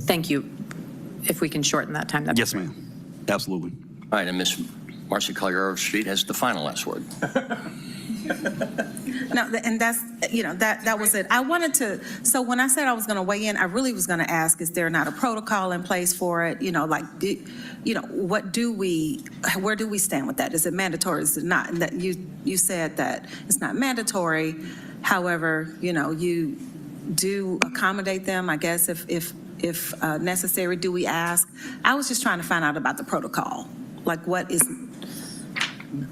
Thank you. If we can shorten that time, that'd be Yes, great. ma'am. Absolutely. All right, and Ms. Marcy Collier Street has the final last word. No, and that's, that was it. I wanted to, so when I said I was going to weigh in, I really was going to ask, is there not a protocol in place for it? Where do we stand with that? Is it mandatory? Is it not? And that you said that it's not mandatory. However, you do accommodate them, I guess, if necessary. Do we ask? I was just trying to find out about the protocol. Like, what is?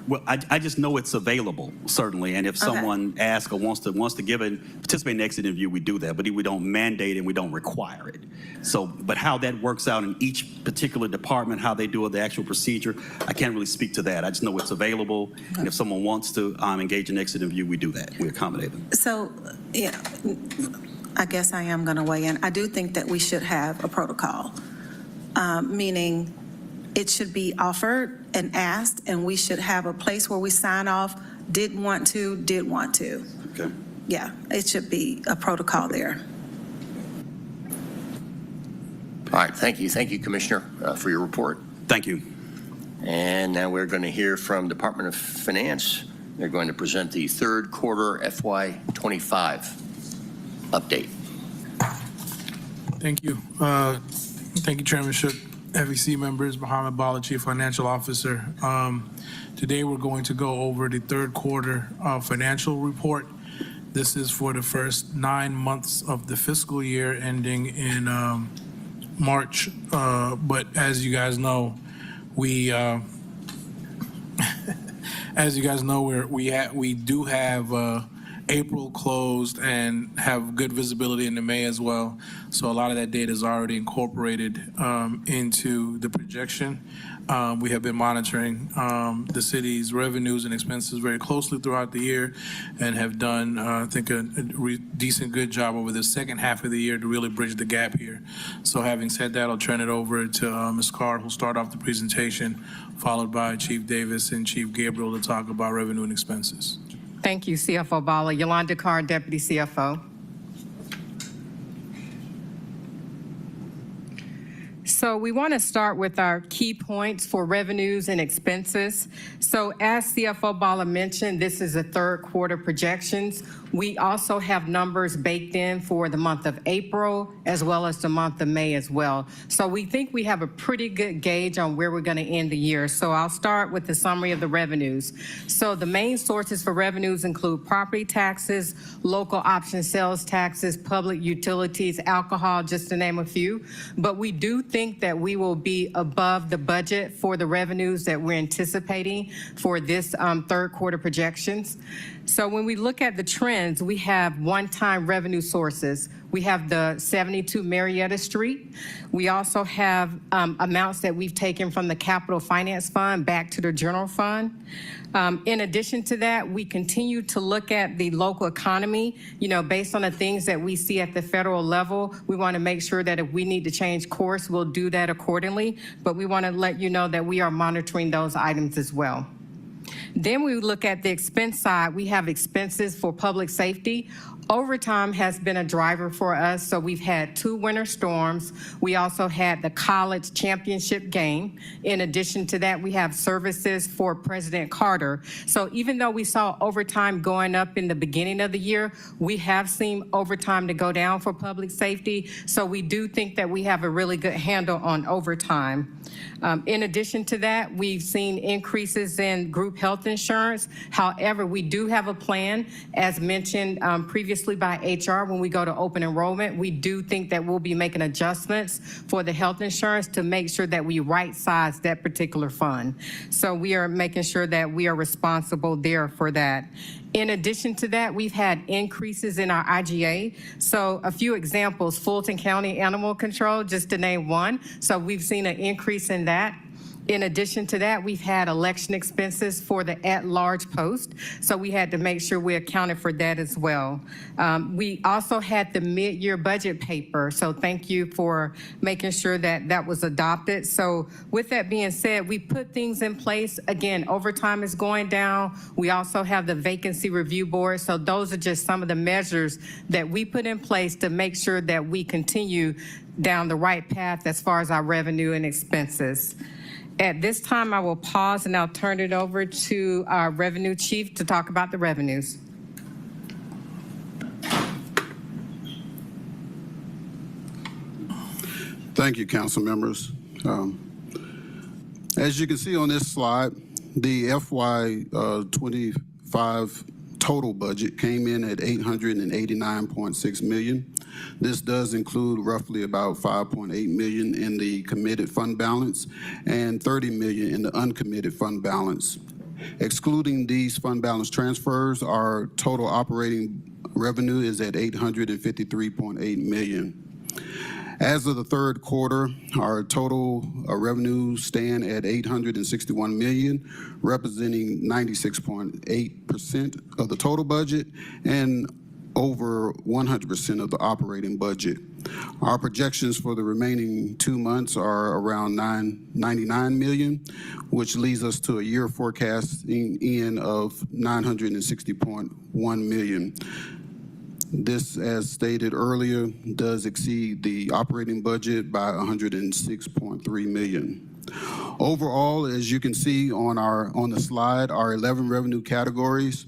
Well, I just know it's available, certainly, and if someone asks or wants to participate in the exit interview, we do that, but we don't mandate and we don't require it. So, but how that works out in each particular department, how they do the actual procedure, I can't really speak to that. I just know it's available, and if someone wants to engage in exit interview, we do that. We accommodate them. So, yeah, I guess I am going to weigh in. I do think that we should have a protocol, meaning it should be offered and asked, and we should have a place where we sign off, did want to. Okay. Yeah, it should be a protocol there. All right, thank you. Thank you, Commissioner, for your report. Thank you. And now we're going to hear from Department of Finance. They're going to present the third quarter FY25 update. Thank you. Thank you, Chairman Shook, FEC members, Mohammed Bala, Chief Financial Officer. Today we're going to go over the third quarter financial report. This is for the first 9 months of the fiscal year ending in March. But as you guys know, we do have April closed and have good visibility into May as well. So a lot of that data is already incorporated into the projection. We have been monitoring the city's revenues and expenses very closely throughout the year and have done, I think, a decent good job over the second half of the year to really bridge the gap here. So having said that, I'll turn it over to Ms. Carr, who'll start off the presentation, followed by Chief Davis and Chief Gabriel to talk about revenue and expenses. Thank you, CFO Bala. Yolanda Carr, Deputy CFO. So we want to start with our key points for revenues and expenses. So as CFO Bala mentioned, this is the third quarter projections. We also have numbers baked in for the month of April as well as the month of May as well. So we think we have a pretty good gauge on where we're going to end the year. So I'll start with the summary of the revenues. So the main sources for revenues include property taxes, local option sales taxes, public utilities, alcohol, just to name a few. But we do think that we will be above the budget for the revenues that we're anticipating for this third quarter projections. So when we look at the trends, we have one-time revenue sources. We have the 72 Marietta Street. We also have amounts that we've taken from the Capital Finance Fund back to the general fund. In addition to that, we continue to look at the local economy, based on the things that we see at the federal level. We want to make sure that if we need to change course, we'll do that accordingly. But we want to let you know that we are monitoring those items as well. Then we look at the expense side. We have expenses for public safety. Overtime has been a driver for us, so we've had 2 winter storms. We also had the college championship game. In addition to that, we have services for President Carter. So even though we saw overtime going up in the beginning of the year, we have seen overtime to go down for public safety. So we do think that we have a really good handle on overtime. In addition to that, we've seen increases in group health insurance. However, we do have a plan, as mentioned previously by HR, when we go to open enrollment. We do think that we'll be making adjustments for the health insurance to make sure that we right-size that particular fund. So we are making sure that we are responsible there for that. In addition to that, we've had increases in our IGA. So a few examples, Fulton County Animal Control, just to name one. So we've seen an increase in that. In addition to that, we've had election expenses for the at-large post, so we had to make sure we accounted for that as well. We also had the mid-year budget paper, so thank you for making sure that that was adopted. So with that being said, we put things in place. Again, overtime is going down. We also have the vacancy review board, so those are just some of the measures that we put in place to make sure that we continue down the right path as far as our revenue and expenses. At this time, I will pause and I'll turn it over to our revenue chief to talk about the revenues. Thank you, council members. As you can see on this slide, the FY25 total budget came in at $889.6 million. This does include roughly about $5.8 million in the committed fund balance and $30 million in the uncommitted fund balance. Excluding these fund balance transfers, our total operating revenue is at $853.8 million. As of the third quarter, our total revenues stand at $861 million, representing 96.8% of the total budget and over 100% of the operating budget. Our projections for the remaining 2 months are around $99 million, which leads us to a year forecasting in of $960.1 million. This, as stated earlier, does exceed the operating budget by $106.3 million. Overall, as you can see on the slide, our 11 revenue categories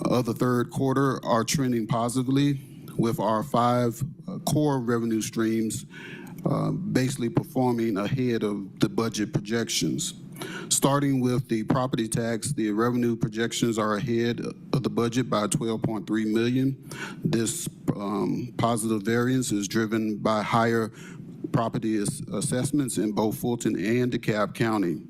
of the third quarter are trending positively, with our 5 core revenue streams basically performing ahead of the budget projections. Starting with the property tax, the revenue projections are ahead of the budget by $12.3 million. This positive variance is driven by higher property assessments in both Fulton and DeKalb County.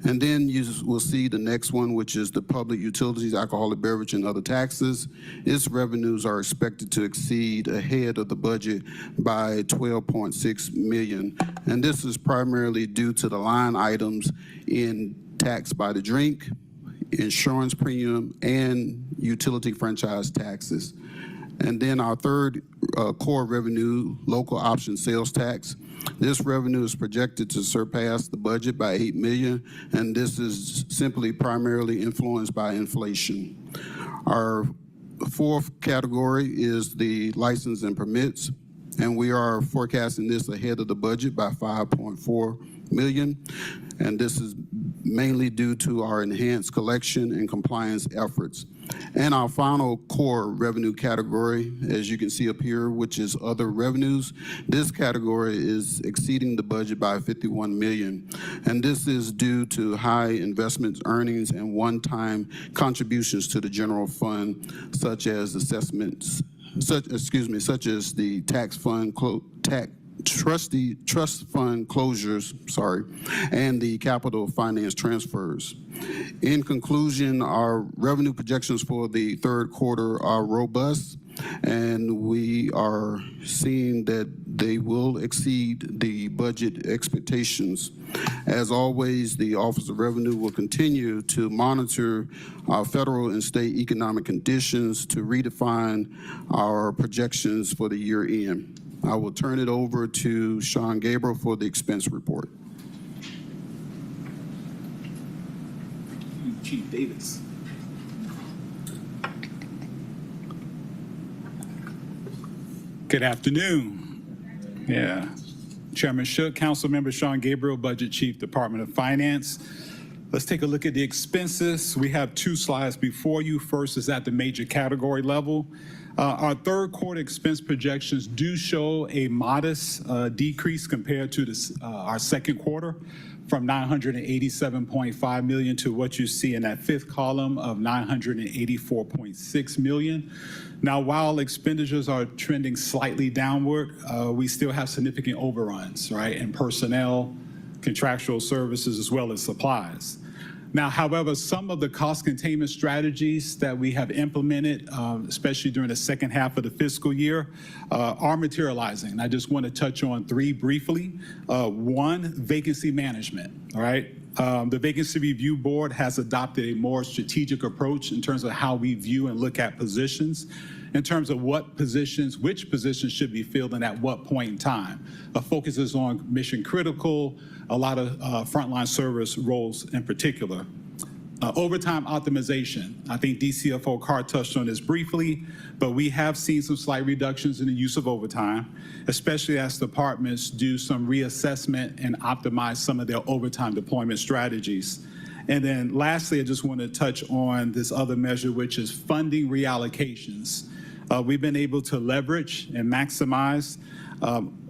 And then you will see the next one, which is the public utilities, alcoholic beverage, and other taxes. Its revenues are expected to exceed ahead of the budget by $12.6 million. And this is primarily due to the line items in tax by the drink, insurance premium, and utility franchise taxes. And then our third core revenue, local option sales tax. This revenue is projected to surpass the budget by $8 million, and this is simply primarily influenced by inflation. Our fourth category is the license and permits. and we are forecasting this ahead of the budget by 5.4 million. And this is mainly due to our enhanced collection and compliance efforts. And our final core revenue category, as you can see up here, which is other revenues, this category is exceeding the budget by 51 million. And this is due to high investments earnings and one-time contributions to the general fund, such as assessments, such as the tax fund, trust fund closures, and the capital finance transfers. In conclusion, our revenue projections for the third quarter are robust, and we are seeing that they will exceed the budget expectations. As always, the Office of Revenue will continue to monitor our federal and state economic conditions to redefine our projections for the year end. I will turn it over to Sean Gabriel for the expense report. Chief Davis. Good afternoon. Yeah. Chairman Shook, Council Member Sean Gabriel, Budget Chief, Department of Finance. Let's take a look at the expenses. We have two slides before you. First is at the major category level. Our third quarter expense projections do show a modest decrease compared to our second quarter, from 987.5 million to what you see in that fifth column of 984.6 million. Now, while expenditures are trending slightly downward, we still have significant overruns, right, in personnel, contractual services, as well as supplies. Now, however, some of the cost containment strategies that we have implemented, especially during the second half of the fiscal year, are materializing. I just want to touch on three briefly. One, vacancy management, all right? The Vacancy Review Board has adopted a more strategic approach in terms of how we view and look at positions, in terms of which positions should be filled and at what point in time. Focuses on mission critical, a lot of frontline service roles in particular. Overtime optimization. I think DCFO Carr touched on this briefly, but we have seen some slight reductions in the use of overtime, especially as departments do some reassessment and optimize some of their overtime deployment strategies. And then lastly, I just want to touch on this other measure, which is funding reallocations. We've been able to leverage and maximize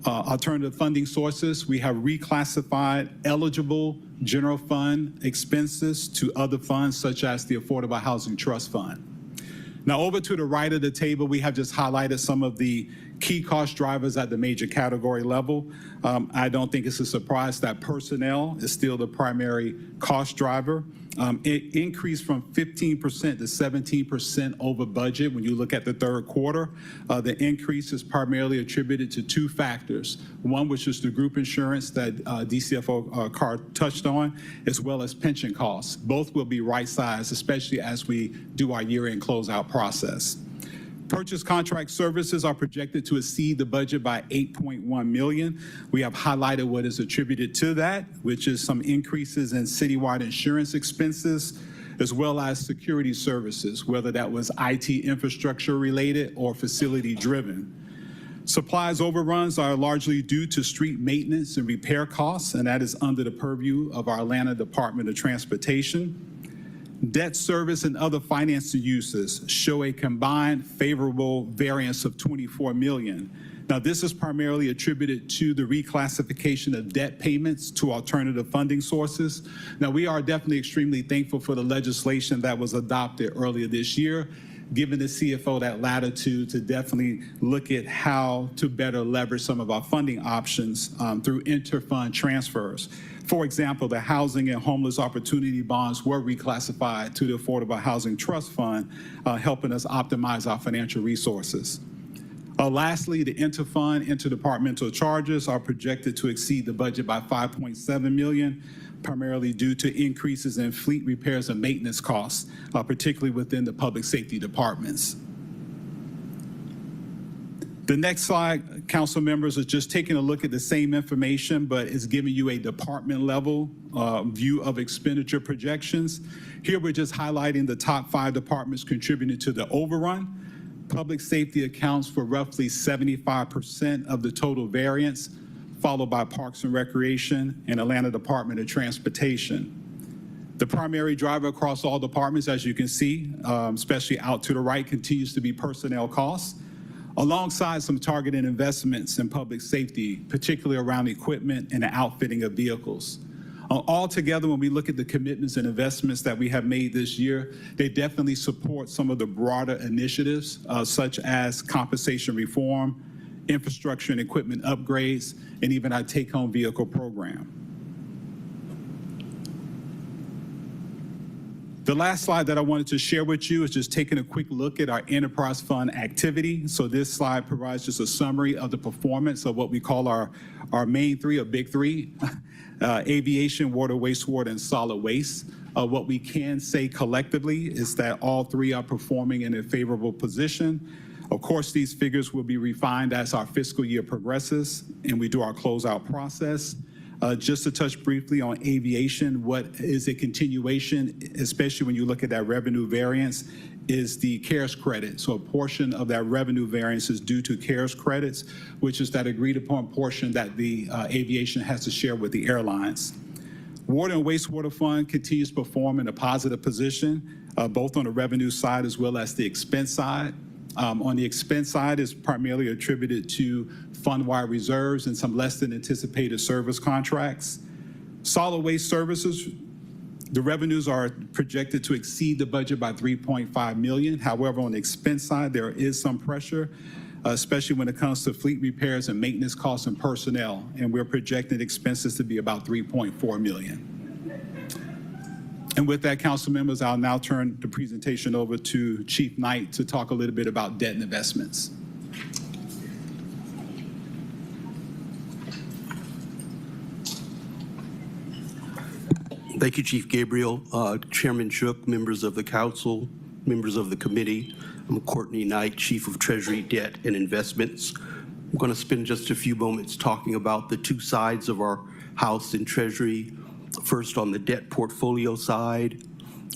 alternative funding sources. We have reclassified eligible general fund expenses to other funds, such as the Affordable Housing Trust Fund. Now, over to the right of the table, we have just highlighted some of the key cost drivers at the major category level. I don't think it's a surprise that personnel is still the primary cost driver. It increased from 15% to 17% over budget when you look at the third quarter. The increase is primarily attributed to two factors. One, which is the group insurance that DCFO Carr touched on, as well as pension costs. Both will be right-sized, especially as we do our year-end closeout process. Purchase contract services are projected to exceed the budget by 8.1 million. We have highlighted what is attributed to that, which is some increases in citywide insurance expenses, as well as security services, whether that was IT infrastructure related or facility driven. Supplies overruns are largely due to street maintenance and repair costs, and that is under the purview of our Atlanta Department of Transportation. Debt service and other financing uses show a combined favorable variance of 24 million. Now, this is primarily attributed to the reclassification of debt payments to alternative funding sources. Now, we are definitely extremely thankful for the legislation that was adopted earlier this year, giving the CFO that latitude to definitely look at how to better leverage some of our funding options through inter-fund transfers. For example, the housing and homeless opportunity bonds were reclassified to the Affordable Housing Trust Fund, helping us optimize our financial resources. Lastly, the inter-fund, interdepartmental charges are projected to exceed the budget by 5.7 million, primarily due to increases in fleet repairs and maintenance costs, particularly within the public safety departments. The next slide, council members, is just taking a look at the same information, but it's giving you a department level view of expenditure projections. Here we're just highlighting the top 5 departments contributing to the overrun. Public safety accounts for roughly 75% of the total variance, followed by Parks and Recreation and Atlanta Department of Transportation. The primary driver across all departments, as you can see, especially out to the right, continues to be personnel costs, alongside some targeted investments in public safety, particularly around equipment and the outfitting of vehicles. Altogether, when we look at the commitments and investments that we have made this year, they definitely support some of the broader initiatives, such as compensation reform, infrastructure and equipment upgrades, and even our take-home vehicle program. The last slide that I wanted to share with you is just taking a quick look at our enterprise fund activity. So this slide provides just a summary of the performance of what we call our main three, or big three, aviation, water, wastewater, and solid waste. What we can say collectively is that all three are performing in a favorable position. Of course, these figures will be refined as our fiscal year progresses and we do our closeout process. Just to touch briefly on aviation, what is a continuation, especially when you look at that revenue variance, is the CARES credit. So a portion of that revenue variance is due to CARES credits, which is that agreed upon portion that the aviation has to share with the airlines. Water and wastewater fund continues to perform in a positive position, both on the revenue side as well as the expense side. On the expense side is primarily attributed to fund-wide reserves and some less than anticipated service contracts. Solid waste services, the revenues are projected to exceed the budget by $3.5 million. However, on the expense side, there is some pressure, especially when it comes to fleet repairs and maintenance costs and personnel. And we're projecting expenses to be about $3.4 million. And with that, council members, I'll now turn the presentation over to Chief Knight to talk a little bit about debt and investments. Thank you, Chief Gabriel, Chairman Shook, members of the council, members of the committee. I'm Courtney Knight, Chief of Treasury, Debt, and Investments. I'm going to spend just a few moments talking about the two sides of our house in Treasury. First, on the debt portfolio side,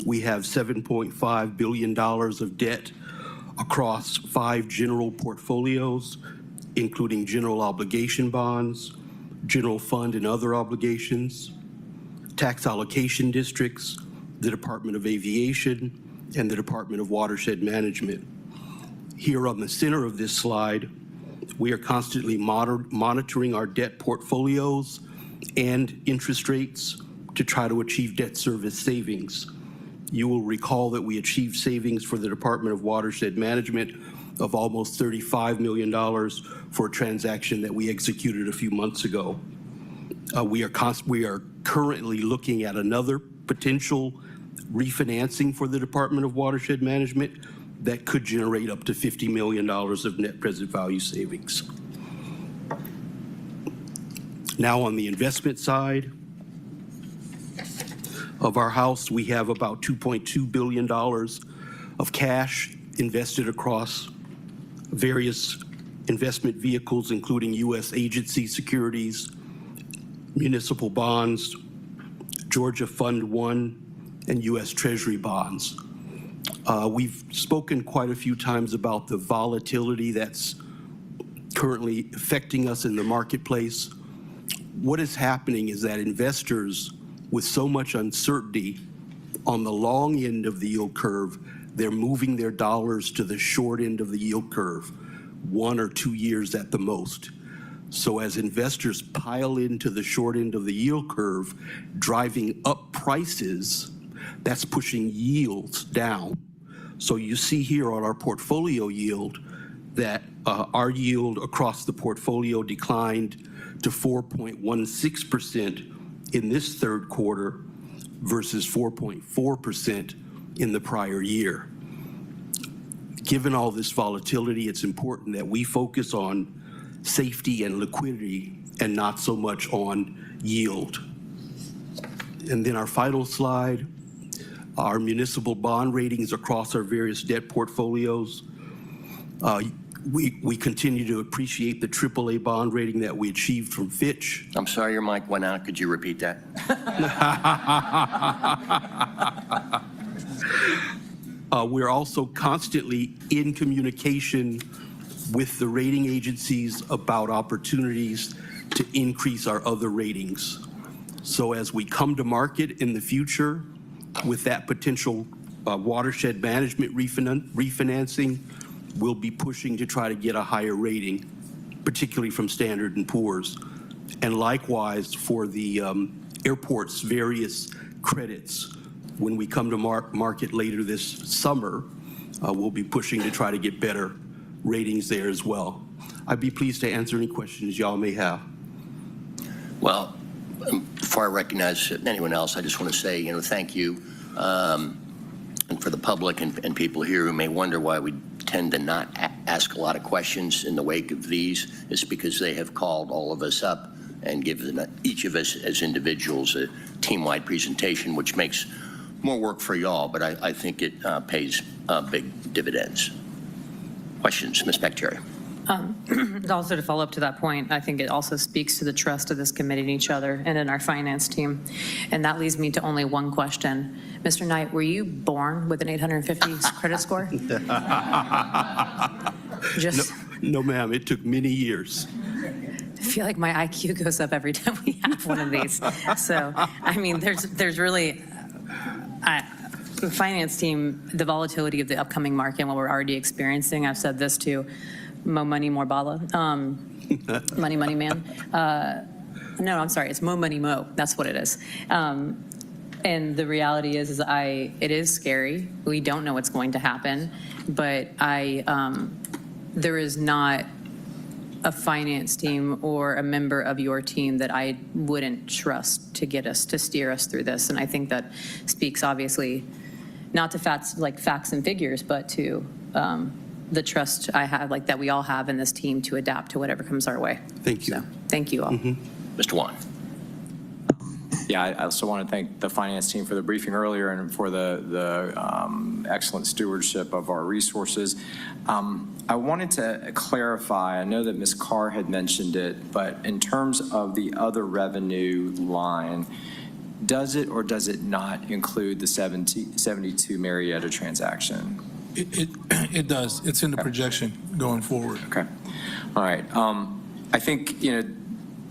we have $7.5 billion of debt across 5 general portfolios, including general obligation bonds, general fund and other obligations, tax allocation districts, the Department of Aviation, and the Department of Watershed Management. Here on the center of this slide, we are constantly monitoring our debt portfolios and interest rates to try to achieve debt service savings. You will recall that we achieved savings for the Department of Watershed Management of almost $35 million for a transaction that we executed a few months ago. We are currently looking at another potential refinancing for the Department of Watershed Management that could generate up to $50 million of net present value savings. Now on the investment side of our house, we have about $2.2 billion of cash invested across various investment vehicles, including U.S. agency securities, municipal bonds, Georgia Fund 1, and U.S. Treasury bonds. We've spoken quite a few times about the volatility that's currently affecting us in the marketplace. What is happening is that investors, with so much uncertainty on the long end of the yield curve, they're moving their dollars to the short end of the yield curve, 1 or 2 years at the most. So as investors pile into the short end of the yield curve, driving up prices, that's pushing yields down. So you see here on our portfolio yield that our yield across the portfolio declined to 4.16% in this third quarter versus 4.4% in the prior year. Given all this volatility, it's important that we focus on safety and liquidity and not so much on yield. And then our final slide, our municipal bond ratings across our various debt portfolios. We continue to appreciate the AAA bond rating that we achieved from Fitch. I'm sorry, your mic went out. Could you repeat that? We're also constantly in communication with the rating agencies about opportunities to increase our other ratings. So as we come to market in the future with that potential watershed management refinancing, we'll be pushing to try to get a higher rating, particularly from Standard & Poor's. And likewise for the airport's various credits, when we come to market later this summer, we'll be pushing to try to get better ratings there as well. I'd be pleased to answer any questions y'all may have. Well, before I recognize anyone else, I just want to say, thank you. And for the public and people here who may wonder why we tend to not ask a lot of questions in the wake of these, it's because they have called all of us up and given each of us as individuals a team-wide presentation, which makes more work for y'all, but I think it pays big dividends. Questions, Ms. Bacteria? Also to follow up to that point, I think it also speaks to the trust of this committee in each other and in our finance team. And that leads me to only one question. Mr. Knight, were you born with an 850 credit score? No, ma'am, it took many years. I feel like my IQ goes up every time we have one of these. So, I mean, there's really, the finance team, the volatility of the upcoming market and what we're already experiencing, I've said this to Mo Money More Bala, Money Man. No, I'm sorry, it's Mo Money Mo, that's what it is. And the reality is it is scary. We don't know what's going to happen, but there is not a finance team or a member of your team that I wouldn't trust to steer us through this. And I think that speaks obviously not to facts and figures, but to the trust I have, that we all have in this team to adapt to whatever comes our way. Thank you. So, thank you all. Mr. Wan. Yeah, I also want to thank the finance team for the briefing earlier and for the excellent stewardship of our resources. I wanted to clarify, I know that Ms. Carr had mentioned it, but in terms of the other revenue line, does it or does it not include the 72 Marietta transaction? It does. It's in the projection going forward. Okay. All right. I think,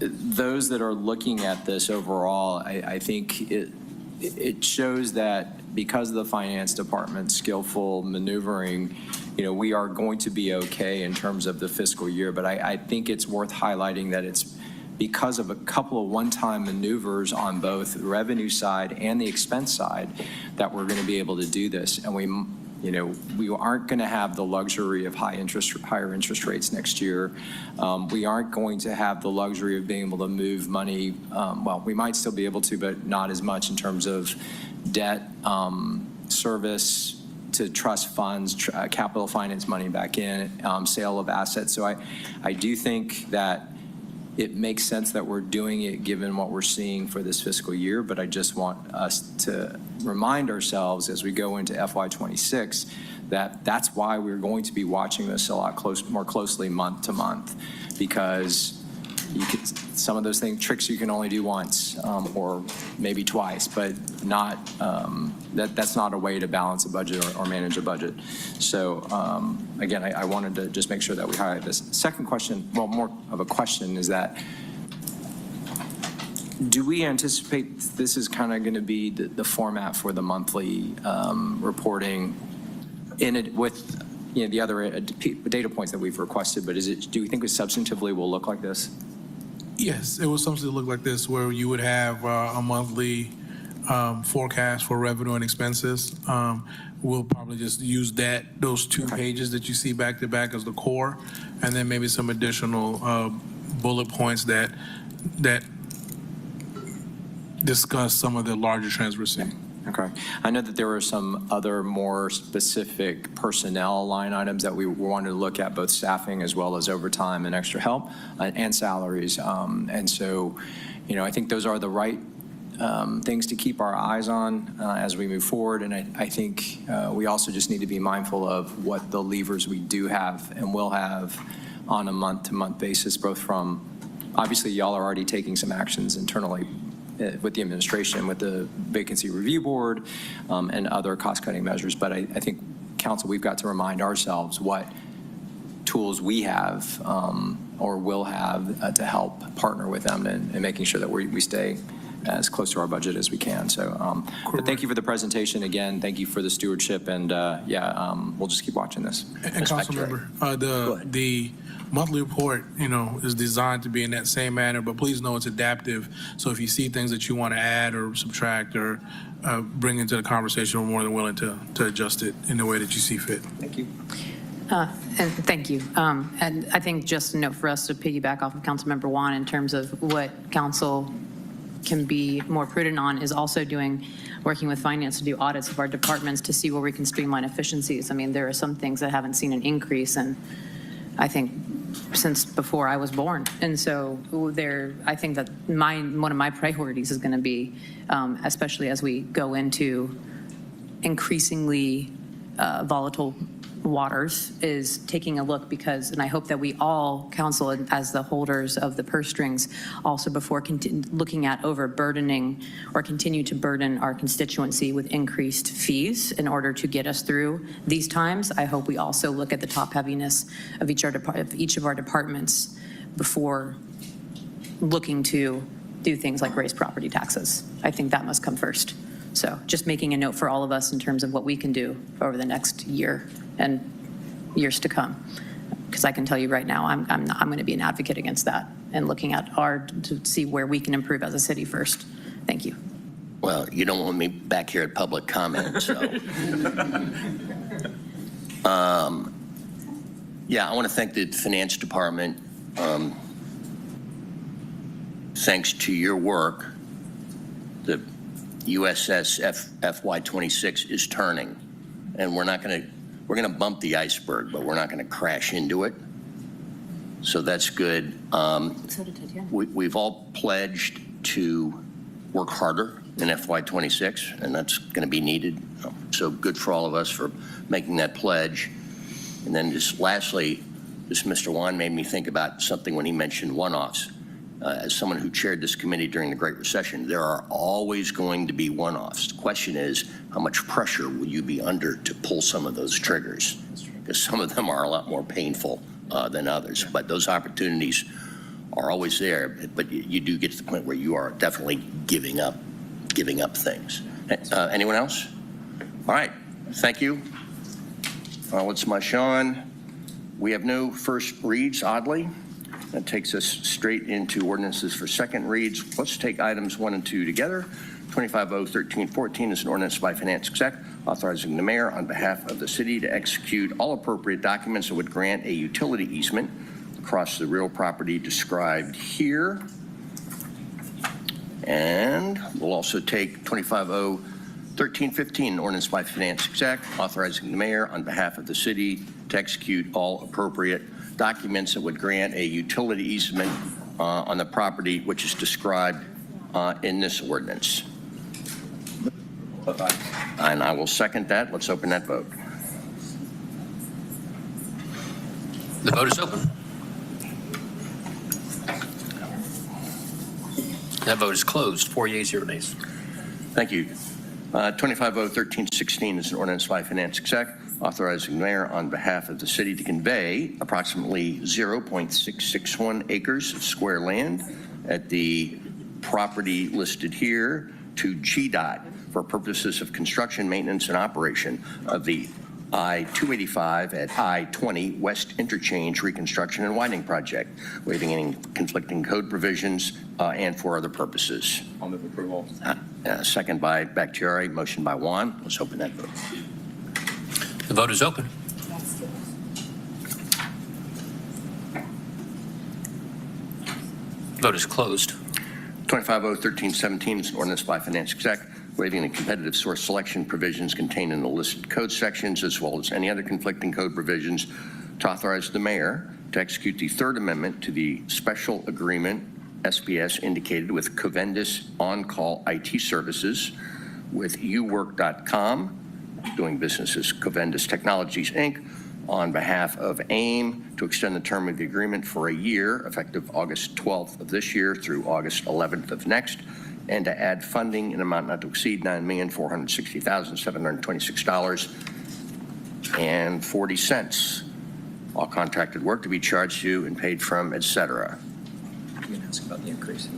those that are looking at this overall, I think it shows that because of the finance department's skillful maneuvering, we are going to be okay in terms of the fiscal year. But I think it's worth highlighting that it's because of a couple of one-time maneuvers on both the revenue side and the expense side that we're going to be able to do this. And we aren't going to have the luxury of higher interest rates next year. We aren't going to have the luxury of being able to move money. Well, we might still be able to, but not as much in terms of debt, service to trust funds, capital finance money back in, sale of assets. So I do think that it makes sense that we're doing it given what we're seeing for this fiscal year, but I just want us to remind ourselves as we go into FY26 that that's why we're going to be watching this a lot more closely month to month, because some of those tricks you can only do once or maybe twice, but not that's not a way to balance a budget or manage a budget. So again, I wanted to just make sure that we highlight this. Second question, well, more of a question, is that do we anticipate this is kind of going to be the format for the monthly reporting in it with the other data points that we've requested, but do we think it substantively will look like this? Yes, it was something to look like this, where you would have a monthly forecast for revenue and expenses. We'll probably just use those two pages that you see back to back as the core, and then maybe some additional bullet points that discuss some of the larger trends we're seeing. Okay. I know that there were some other more specific personnel line items that we wanted to look at, both staffing as well as overtime and extra help and salaries. And so, I think those are the right things to keep our eyes on as we move forward. And I think we also just need to be mindful of what the levers we do have and will have on a month-to-month basis, both from, obviously, y'all are already taking some actions internally with the administration, with the vacancy review board and other cost-cutting measures. But I think council, we've got to remind ourselves what tools we have or will have to help partner with them in making sure that we stay as close to our budget as we can. So, but thank you for the presentation again. Thank you for the stewardship, and we'll just keep watching this. And council member, the monthly report, is designed to be in that same manner, but please know it's adaptive. So if you see things that you want to add or subtract or bring into the conversation, we're more than willing to adjust it in the way that you see fit. Thank you. And thank you. And I think just a note for us to piggyback off of Councilmember Juan in terms of what council can be more prudent on is also working with finance to do audits of our departments to see where we can streamline efficiencies. I mean, there are some things that haven't seen an increase in, I think, since before I was born. And so I think that one of my priorities is going to be, especially as we go into increasingly volatile waters, is taking a look and I hope that we all, council as the holders of the purse strings, also before looking at overburdening or continue to burden our constituency with increased fees in order to get us through these times. I hope we also look at the top heaviness of each of our departments before looking to do things like raise property taxes. I think that must come first. So just making a note for all of us in terms of what we can do over the next year and years to come. Because I can tell you right now, I'm going to be an advocate against that and looking at to see where we can improve as a city first. Thank you. Well, you don't want me back here at public comment, so. Yeah, I want to thank the finance department. Thanks to your work, the USS FY26 is turning, and we're going to bump the iceberg, but we're not going to crash into it. So that's good. We've all pledged to work harder in FY26, and that's going to be needed. So good for all of us for making that pledge. And then just lastly, Mr. Juan made me think about something when he mentioned one-offs. As someone who chaired this committee during the Great Recession, there are always going to be one-offs. The question is, how much pressure will you be under to pull some of those triggers? Because some of them are a lot more painful than others. But those opportunities are always there. But you do get to the point where you are definitely giving up things. Anyone else? All right. Thank you. It's my Sean. We have no first reads, oddly. That takes us straight into ordinances for second reads. Let's take items 1 and 2 together. 25-0-13-14 is an ordinance by finance exec authorizing the mayor on behalf of the city to execute all appropriate documents that would grant a utility easement across the real property described here. And we'll also take 25-0-13-15, an ordinance by finance exec authorizing the mayor on behalf of the city to execute all appropriate documents that would grant a utility easement on the property which is described in this ordinance. And I will second that. Let's open that vote. The vote is open. That vote is closed. 4 yeas, 0 nays. Thank you. 25-0-13-16 is an ordinance by finance exec authorizing the mayor on behalf of the city to convey approximately 0.661 acres of square land at the property listed here to GDOT for purposes of construction, maintenance, and operation of the I-285 at I-20 West Interchange Reconstruction and Widening Project, waiving any conflicting code provisions and for other purposes. I'll move approval. Second by Bakhtiari, motion by Juan. Let's open that vote. The vote is open. Vote is closed. 25-0-13-17 is an ordinance by finance exec waiving the competitive source selection provisions contained in the listed code sections as well as any other conflicting code provisions to authorize the mayor to execute the third amendment to the special agreement SPS indicated with Covendis on-call IT services with uwork.com, doing business as Covendis Technologies, Inc., on behalf of AIM to extend the term of the agreement for a year, effective August 12th of this year through August 11th of next, and to add funding in amount not to exceed $9,460,726 $1,000,000.40. All contracted work to be charged to and paid from, et cetera. You can ask about the increase.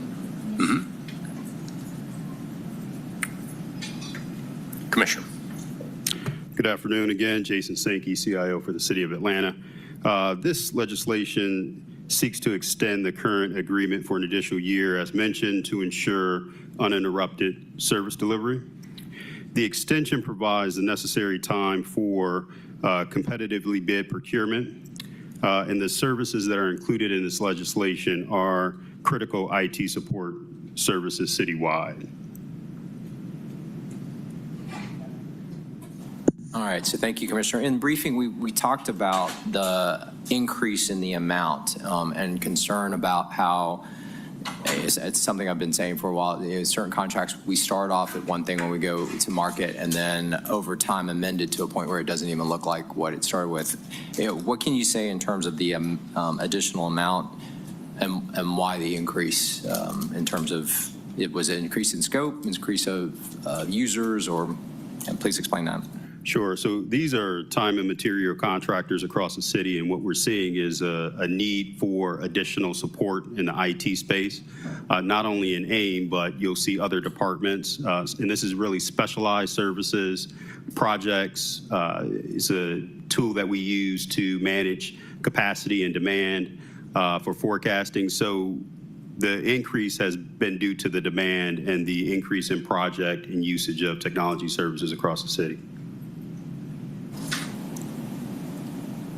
Commissioner. Good afternoon again. Jason Sankey, CIO for the City of Atlanta. This legislation seeks to extend the current agreement for an additional year, as mentioned, to ensure uninterrupted service delivery. The extension provides the necessary time for competitively bid procurement, and the services that are included in this legislation are critical IT support services citywide. All right, so thank you, Commissioner. In briefing, we talked about the increase in the amount and concern about how, it's something I've been saying for a while, certain contracts, we start off at one thing when we go to market and then over time amended to a point where it doesn't even look like what it started with. What can you say in terms of the additional amount and why the increase in terms of, it was an increase in scope, increase of users, or, and please explain that. Sure. So these are time and material contractors across the city, and what we're seeing is a need for additional support in the IT space, not only in AIM, but you'll see other departments, and this is really specialized services, projects. It's a tool that we use to manage capacity and demand for forecasting. So the increase has been due to the demand and the increase in project and usage of technology services across the city.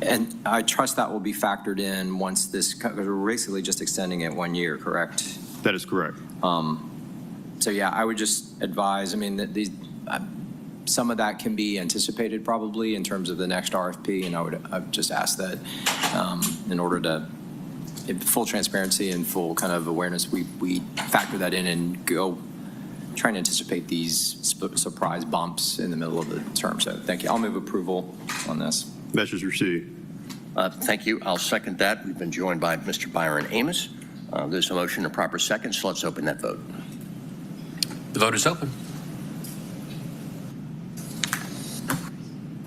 And I trust that will be factored in once this, because we're basically just extending it 1 year, correct? That is correct. So yeah, I would just advise, I mean, that these, some of that can be anticipated probably in terms of the next RFP, and I would just ask that in order to, in full transparency and full kind of awareness, we factor that in and go trying to anticipate these surprise bumps in the middle of the term. So thank you. I'll move approval on this. Measures received. Thank you. I'll second that. We've been joined by Mr. Byron Amos. There's a motion and proper second, so let's open that vote. The vote is open.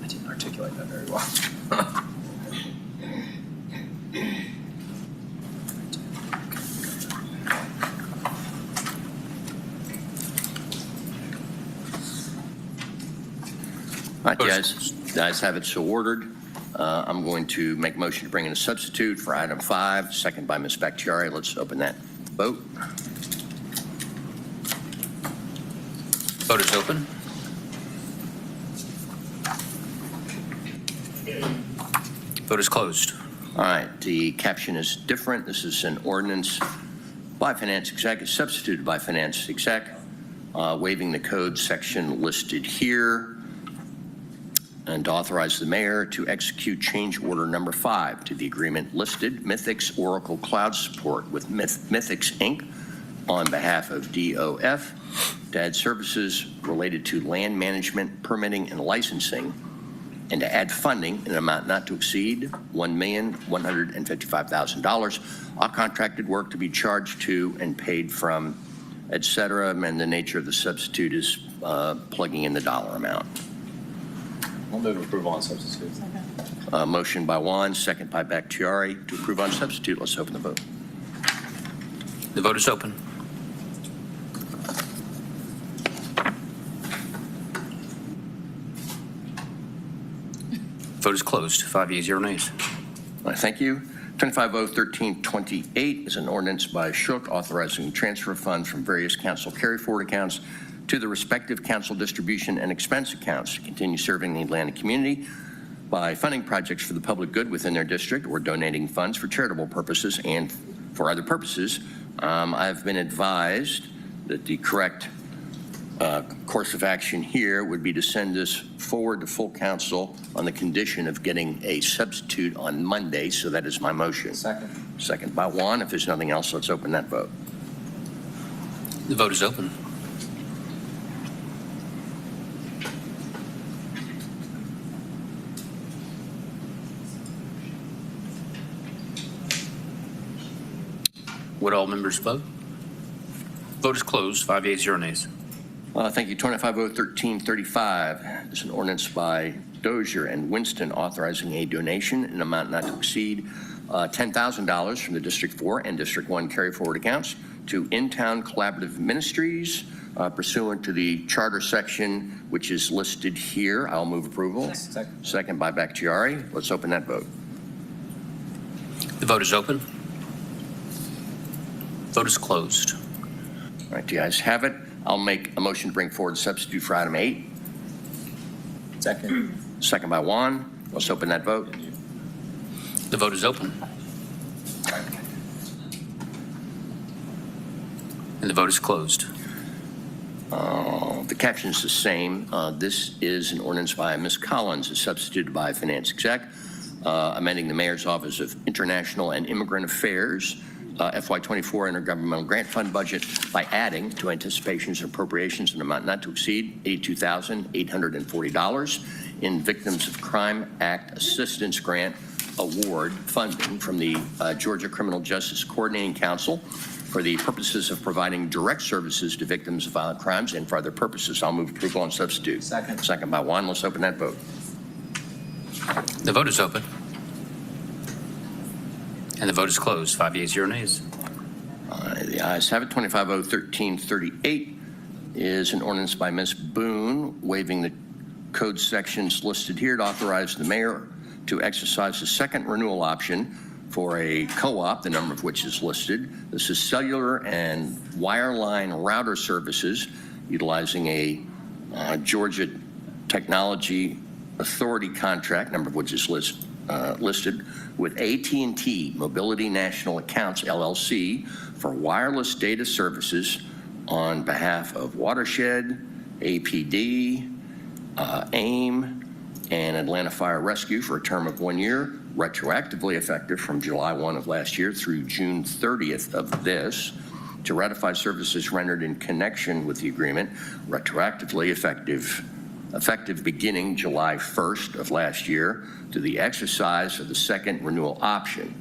I didn't articulate that very well. All right, the ayes have it, so ordered. I'm going to make a motion to bring in a substitute for item 5, second by Ms. Bakhtiari. Let's open that vote. Vote is open. Vote is closed. All right, the caption is different. This is an ordinance by finance exec, substituted by finance exec, waiving the code section listed here, and to authorize the mayor to execute change order number 5 to the agreement listed, Mythix Oracle Cloud Support with Mythix Inc. on behalf of DOF to add services related to land management, permitting, and licensing, and to add funding in an amount not to exceed $1,155,000. All contracted work to be charged to and paid from, et cetera, and the nature of the substitute is plugging in the dollar amount. I'll move approval on substitute. Motion by Juan, second by Bakhtiari to approve on substitute. Let's open the vote. The vote is open. Vote is closed. 5 yeas, 0 nays. Thank you. 25-013-28 is an ordinance by Shook authorizing transfer of funds from various council carry-forward accounts to the respective council distribution and expense accounts to continue serving the Atlanta community by funding projects for the public good within their district or donating funds for charitable purposes and for other purposes. I've been advised that the correct course of action here would be to send this forward to full council on the condition of getting a substitute on Monday, so that is my motion. Second. Second by Juan. If there's nothing else, let's open that vote. The vote is open. Would all members vote? Vote is closed. 5 yeas, 0 nays. Thank you. 25-013-35 is an ordinance by Dozier, and Winston, authorizing a donation in an amount not to exceed $10,000 from the District 4 and District 1 carry-forward accounts to In-Town Collaborative Ministries pursuant to the charter section, which is listed here. I'll move approval. Second by Bakhtiari. Let's open that vote. The vote is open. Vote is closed. All right, the ayes have it. I'll make a motion to bring forward a substitute for item 8. Second by Juan. Let's open that vote. The vote is open. And the vote is closed. The caption is the same. This is an ordinance by Ms. Collins, as substituted by Finance Exec, amending the Mayor's Office of International and Immigrant Affairs FY24 Intergovernmental Grant Fund budget by adding to anticipations and appropriations an amount not to exceed $82,840 in Victims of Crime Act Assistance Grant Award funding from the Georgia Criminal Justice Coordinating Council for the purposes of providing direct services to victims of violent crimes and for other purposes. I'll move approval on substitute. Second by Juan. Let's open that vote. The vote is open. And the vote is closed. 5 yeas, 0 nays. The ayes have it. 25-0-1338 is an ordinance by Ms. Boone waiving the code sections listed here to authorize the mayor to exercise the second renewal option for a co-op, the number of which is listed. This is cellular and wireline router services utilizing a Georgia Technology Authority contract, number of which is listed with AT&T Mobility National Accounts, LLC, for wireless data services on behalf of Watershed, APD, AIM, and Atlanta Fire Rescue for a term of 1 year, retroactively effective from July 1 of last year through June 30th of this, to ratify services rendered in connection with the agreement, retroactively effective beginning July 1st of last year, to the exercise of the second renewal option.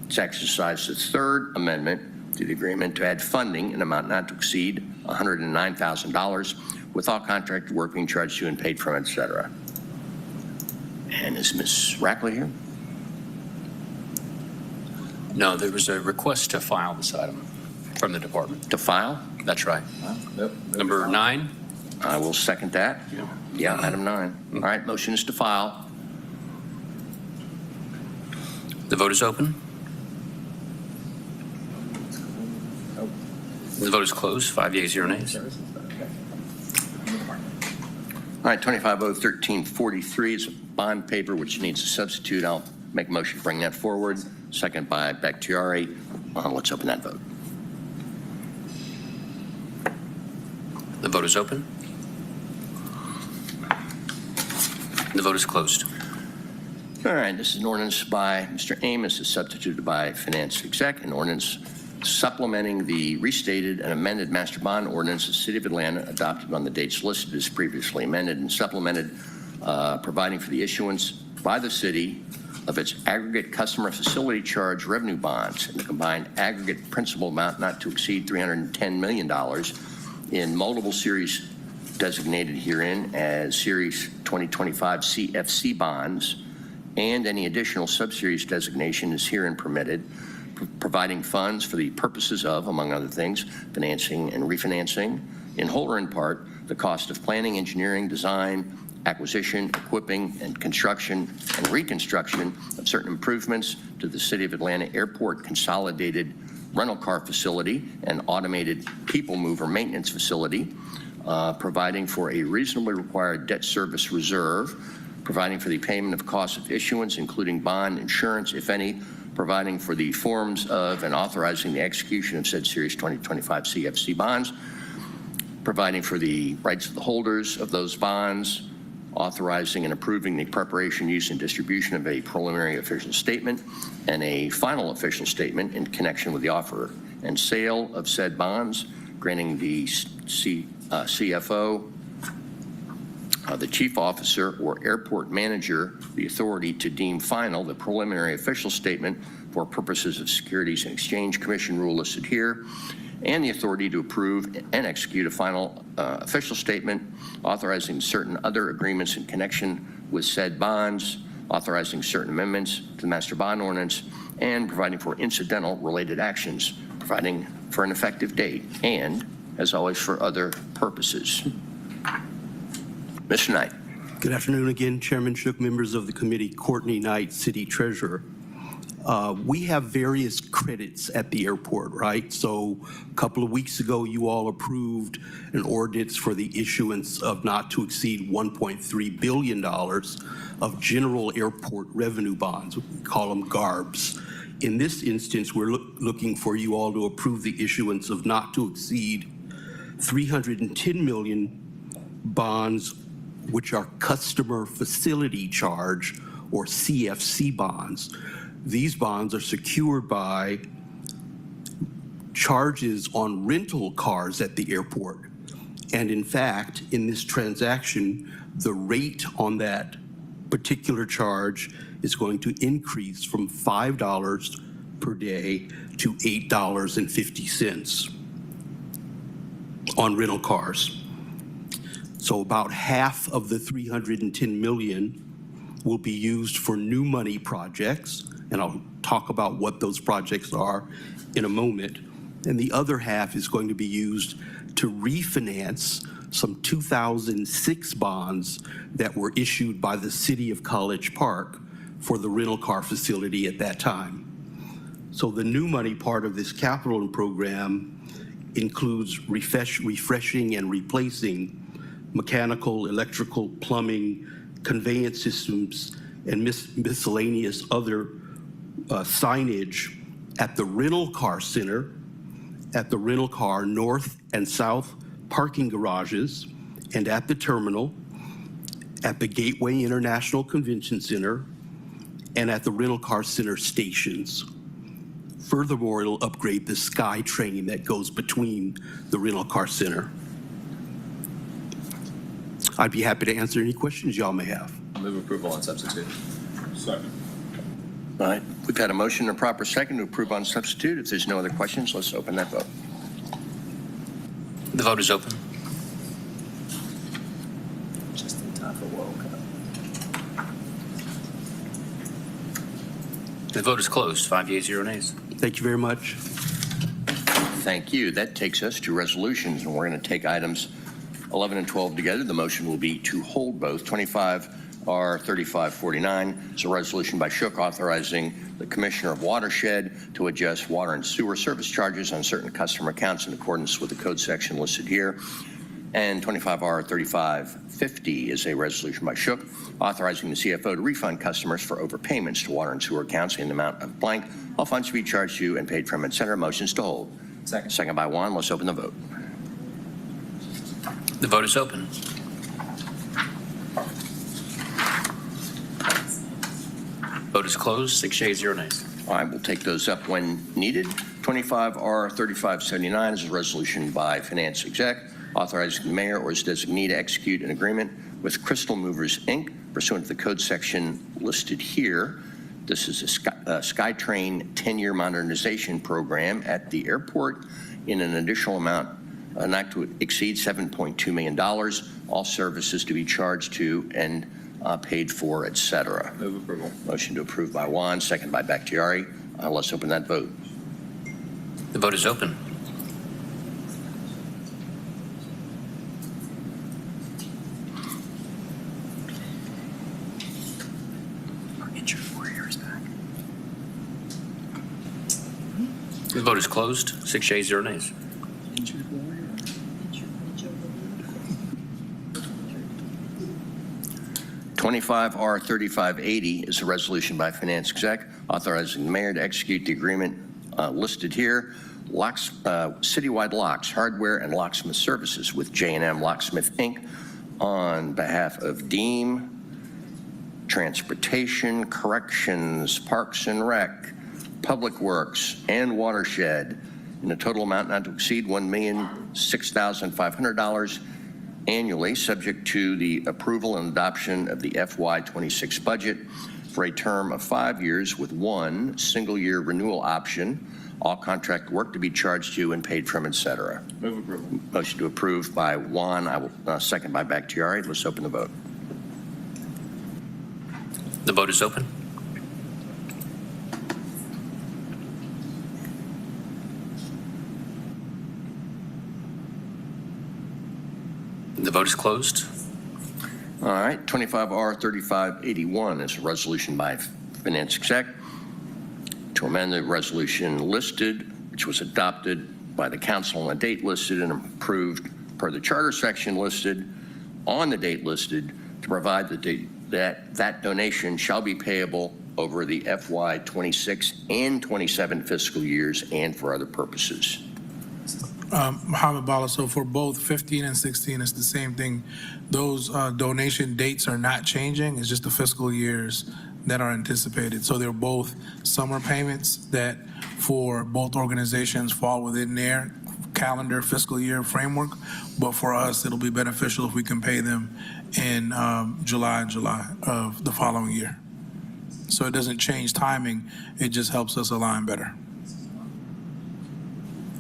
To exercise the third amendment to the agreement to add funding in an amount not to exceed $109,000 with all contracted work being charged to and paid from, et cetera. And is Ms. Rackley here? No, there was a request to file this item from the department. To file? That's right. Number 9. I will second that. Yeah, item 9. All right, motion is to file. The vote is open. The vote is closed. 5 yeas, 0 nays. All right, 25-0-1343 is a bond paper which needs a substitute. I'll make a motion to bring that forward. Second by Bakhtiari. Let's open that vote. The vote is open. The vote is closed. All right, this is an ordinance by Mr. Amos, is substituted by Finance Exec, an ordinance supplementing the restated and amended master bond ordinance of the City of Atlanta adopted on the dates listed as previously amended and supplemented, providing for the issuance by the city of its aggregate customer facility charge revenue bonds in the combined aggregate principal amount not to exceed $310 million in multiple series designated herein as Series 2025 CFC bonds, and any additional subseries designation is herein permitted, providing funds for the purposes of, among other things, financing and refinancing, in whole or in part, the cost of planning, engineering, design, acquisition, equipping, and construction and reconstruction of certain improvements to the City of Atlanta Airport Consolidated Rental Car Facility and Automated People Mover Maintenance Facility, providing for a reasonably required debt service reserve, providing for the payment of costs of issuance, including bond insurance, if any, providing for the forms of and authorizing the execution of said Series 2025 CFC bonds, providing for the rights of the holders of those bonds, authorizing and approving the preparation, use, and distribution of a preliminary official statement and a final official statement in connection with the offer and sale of said bonds, granting the CFO, the chief officer or airport manager the authority to deem final the preliminary official statement for purposes of Securities and Exchange Commission rule listed here, and the authority to approve and execute a final official statement authorizing certain other agreements in connection with said bonds, authorizing certain amendments to the master bond ordinance, and providing for incidental related actions, providing for an effective date, and, as always, for other purposes. Mr. Knight. Good afternoon again, Chairman Shook, members of the committee, Courtney Knight, City Treasurer. We have various credits at the airport, right? So a couple of weeks ago, you all approved an ordinance for the issuance of not to exceed $1.3 billion of general airport revenue bonds. We call them GARBs. In this instance, we're looking for you all to approve the issuance of not to exceed 310 million bonds, which are customer facility charge, or CFC bonds. These bonds are secured by charges on rental cars at the airport. And in fact, in this transaction, the rate on that particular charge is going to increase from $5 per day to $8.50 on rental cars. So about half of the 310 million will be used for new money projects, and I'll talk about what those projects are in a moment. And the other half is going to be used to refinance some 2006 bonds that were issued by the City of College Park for the rental car facility at that time. So the new money part of this capital program includes refreshing and replacing mechanical, electrical, plumbing, conveyance systems, and miscellaneous other signage at the rental car center, at the rental car north and south parking garages, and at the terminal, at the Gateway International Convention Center, and at the rental car center stations. Furthermore, it'll upgrade the Sky Train that goes between the rental car center. I'd be happy to answer any questions y'all may have. Move approval on substitute. Second. All right, we've had a motion and a proper second to approve on substitute. If there's no other questions, let's open that vote. The vote is open. Just in time for World Cup. The vote is closed. 5 yeas, 0 nays. Thank you very much. Thank you. That takes us to resolutions, and we're going to take items 11 and 12 together. The motion will be to hold both. 25R3549 is a resolution by Shook authorizing the Commissioner of Watershed to adjust water and sewer service charges on certain customer accounts in accordance with the code section listed here. And 25R3550 is a resolution by Shook authorizing the CFO to refund customers for overpayments to water and sewer accounts in the amount of blank. All funds to be charged to and paid from and center. Motions to hold. Second. Second by Juan. Let's open the vote. The vote is open. Vote is closed. 6 yeas, 0 nays. All right, we'll take those up when needed. 25R3579 is a resolution by Finance Exec authorizing the mayor or his designee to execute an agreement with Crystal Movers, Inc. pursuant to the code section listed here. This is a SkyTrain 10-year modernization program at the airport in an additional amount not to exceed $7.2 million. All services to be charged to and paid for, et cetera. Move approval. Motion to approve by Juan, second by Bakhtiari. Let's open that vote. The vote is open. The vote is closed. 6 yeas, 0 nays. R3580 is a resolution by Finance Exec authorizing the mayor to execute the agreement listed here. Citywide Locks, Hardware, and Locksmith Services with J&M Locksmith, Inc. on behalf of Deem, Transportation, Corrections, Parks and Rec, Public Works, and Watershed in a total amount not to exceed $1,006,500 annually, subject to the approval and adoption of the FY26 budget for a term of 5 years with one single-year renewal option. All contract work to be charged to and paid from, et cetera. Move approval. Motion to approve by Juan. I will second by Bakhtiari. Let's open the vote. The vote is open. The vote is closed. All right, 25R3581 is a resolution by Finance Exec to amend the resolution listed, which was adopted by the council on the date listed and approved per the charter section listed on the date listed to provide the date that donation shall be payable over the FY 26 and 27 fiscal years and for other purposes. Mohammed Bala, so for both 15 and 16, it's the same thing. Those donation dates are not changing. It's just the fiscal years that are anticipated. So they're both summer payments that for both organizations fall within their calendar fiscal year framework. But for us, it'll be beneficial if we can pay them in July of the following year. So it doesn't change timing. It just helps us align better.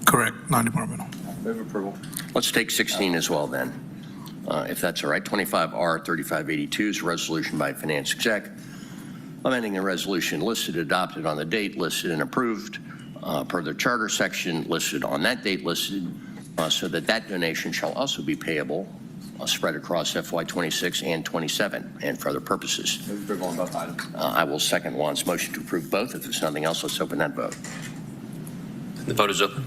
Correct, non-departmental. Move approval. Let's take 16 as well then, if that's all right. 25R3582 is a resolution by Finance Exec amending the resolution listed, adopted on the date listed and approved per the charter section listed on that date listed so that that donation shall also be payable spread across FY 26 and 27 and for other purposes. Move approval on both items. I will second Juan's motion to approve both. If there's nothing else, let's open that vote. The vote is open.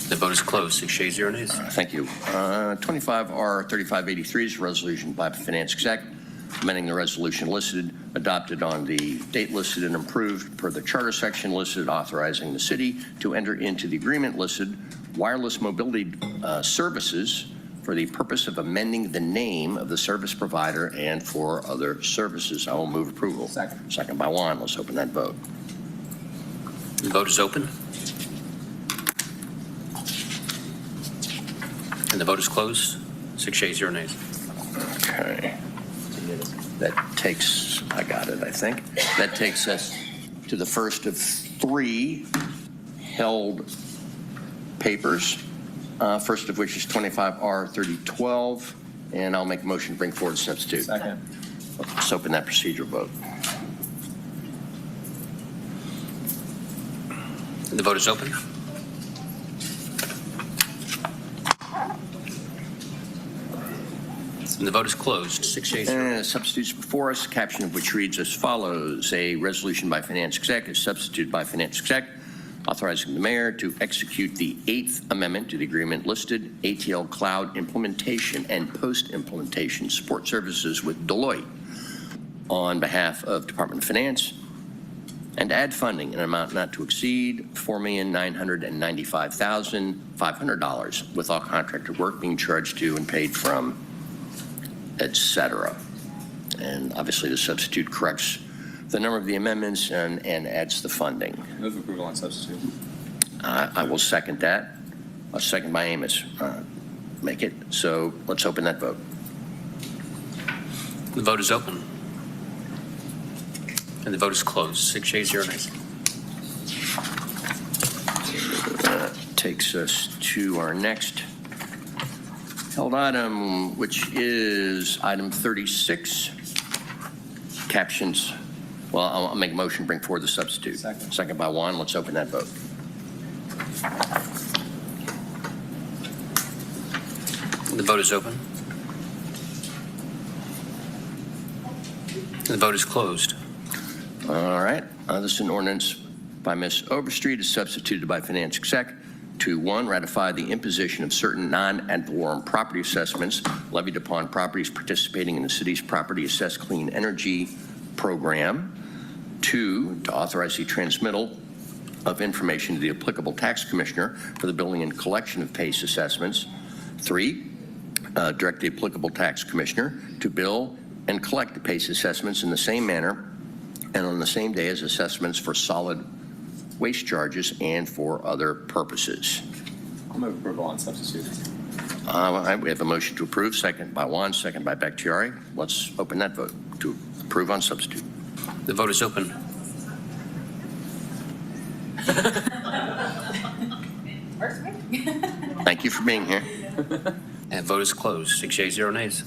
The vote is closed. 6 yeas, 0 nays. Thank you. 25R3583 is a resolution by Finance Exec amending the resolution listed, adopted on the date listed and approved per the charter section listed, authorizing the city to enter into the agreement listed wireless mobility services for the purpose of amending the name of the service provider and for other services. I will move approval. Second. Second by Juan. Let's open that vote. The vote is open. And the vote is closed. 6 yeas, 0 nays. Okay. That takes, I got it, I think. That takes us to the first of 3 held papers, first of which is 25R3012, and I'll make a motion to bring forward a substitute. Second. Let's open that procedural vote. And the vote is open. And the vote is closed. 6 yeas, 0 nays. And substitutes before us, caption of which reads as follows. A resolution by Finance Exec is substituted by Finance Exec, authorizing the mayor to execute the 8th amendment to the agreement listed, ATL Cloud implementation and post-implementation support services with Deloitte on behalf of Department of Finance, and add funding in an amount not to exceed $4,995,500 with all contracted work being charged to and paid from, etc. And obviously the substitute corrects the number of the amendments and adds the funding. Move approval on substitute. I will second that. A second by Amos. Make it. So let's open that vote. The vote is open. And the vote is closed. 6 yeas, 0 nays. That takes us to our next held item, which is item 36. Captions. Well, I'll make a motion to bring forward the substitute. Second. Second by Juan. Let's open that vote. The vote is open. And the vote is closed. All right. This is an ordinance by Ms. Overstreet, is substituted by Finance Exec to 1, ratify the imposition of certain non-ad valorem property assessments levied upon properties participating in the city's Property Assess Clean Energy Program. 2, to authorize the transmittal of information to the applicable tax commissioner for the billing and collection of PACE assessments. 3, direct the applicable tax commissioner to bill and collect the PACE assessments in the same manner and on the same day as assessments for solid waste charges and for other purposes. I'll move approval on substitute. We have a motion to approve, second by Juan, second by Bakhtiari. Let's open that vote to approve on substitute. The vote is open. Thank you for being here. And vote is closed. 6 yeas, 0 nays.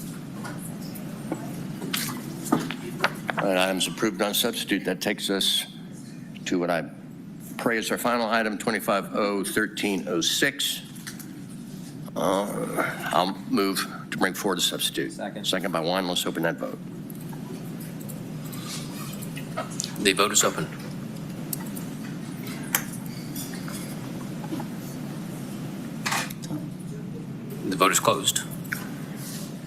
All right, items approved on substitute. That takes us to what I pray is our final item, 25-0-1306. I'll move to bring forward a substitute. Second by Juan. Let's open that vote. The vote is open. The vote is closed.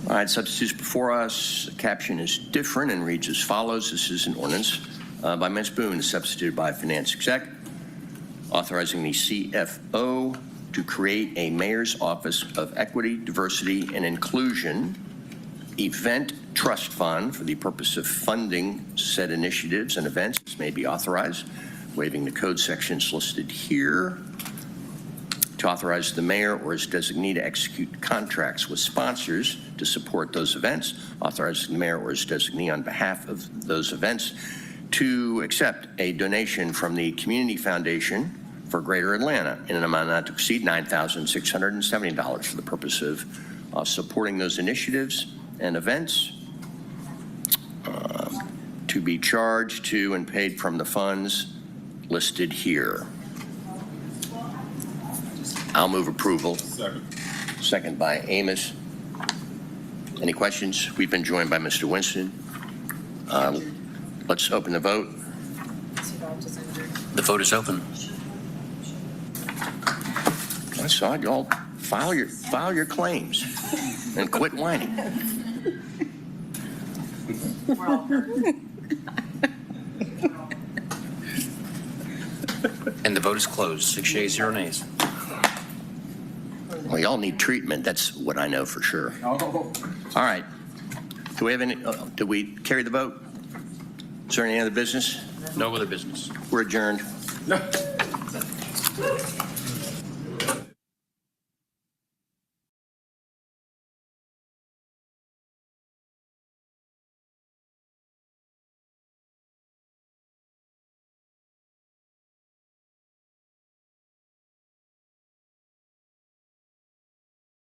All right, substitutes before us. The caption is different and reads as follows. This is an ordinance by Ms. Boone, substituted by Finance Exec, authorizing the CFO to create a Mayor's Office of Equity, Diversity, and Inclusion event trust fund for the purpose of funding said initiatives and events as may be authorized, waiving the code sections listed here, to authorize the mayor or his designee to execute contracts with sponsors to support those events, authorizing the mayor or his designee on behalf of those events to accept a donation from the Community Foundation for Greater Atlanta in an amount not to exceed $9,670 for the purpose of supporting those initiatives and events, to be charged to and paid from the funds listed here. I'll move approval. Second by Amos. Any questions? We've been joined by Mr. Winston. Let's open the vote. The vote is open. I saw you all file your claims and quit whining. And the vote is closed. 6 yeas, 0 nays. Well, y'all need treatment. That's what I know for sure. All right. Do we have any? Did we carry the vote? Is there any other business? No other business. We're adjourned.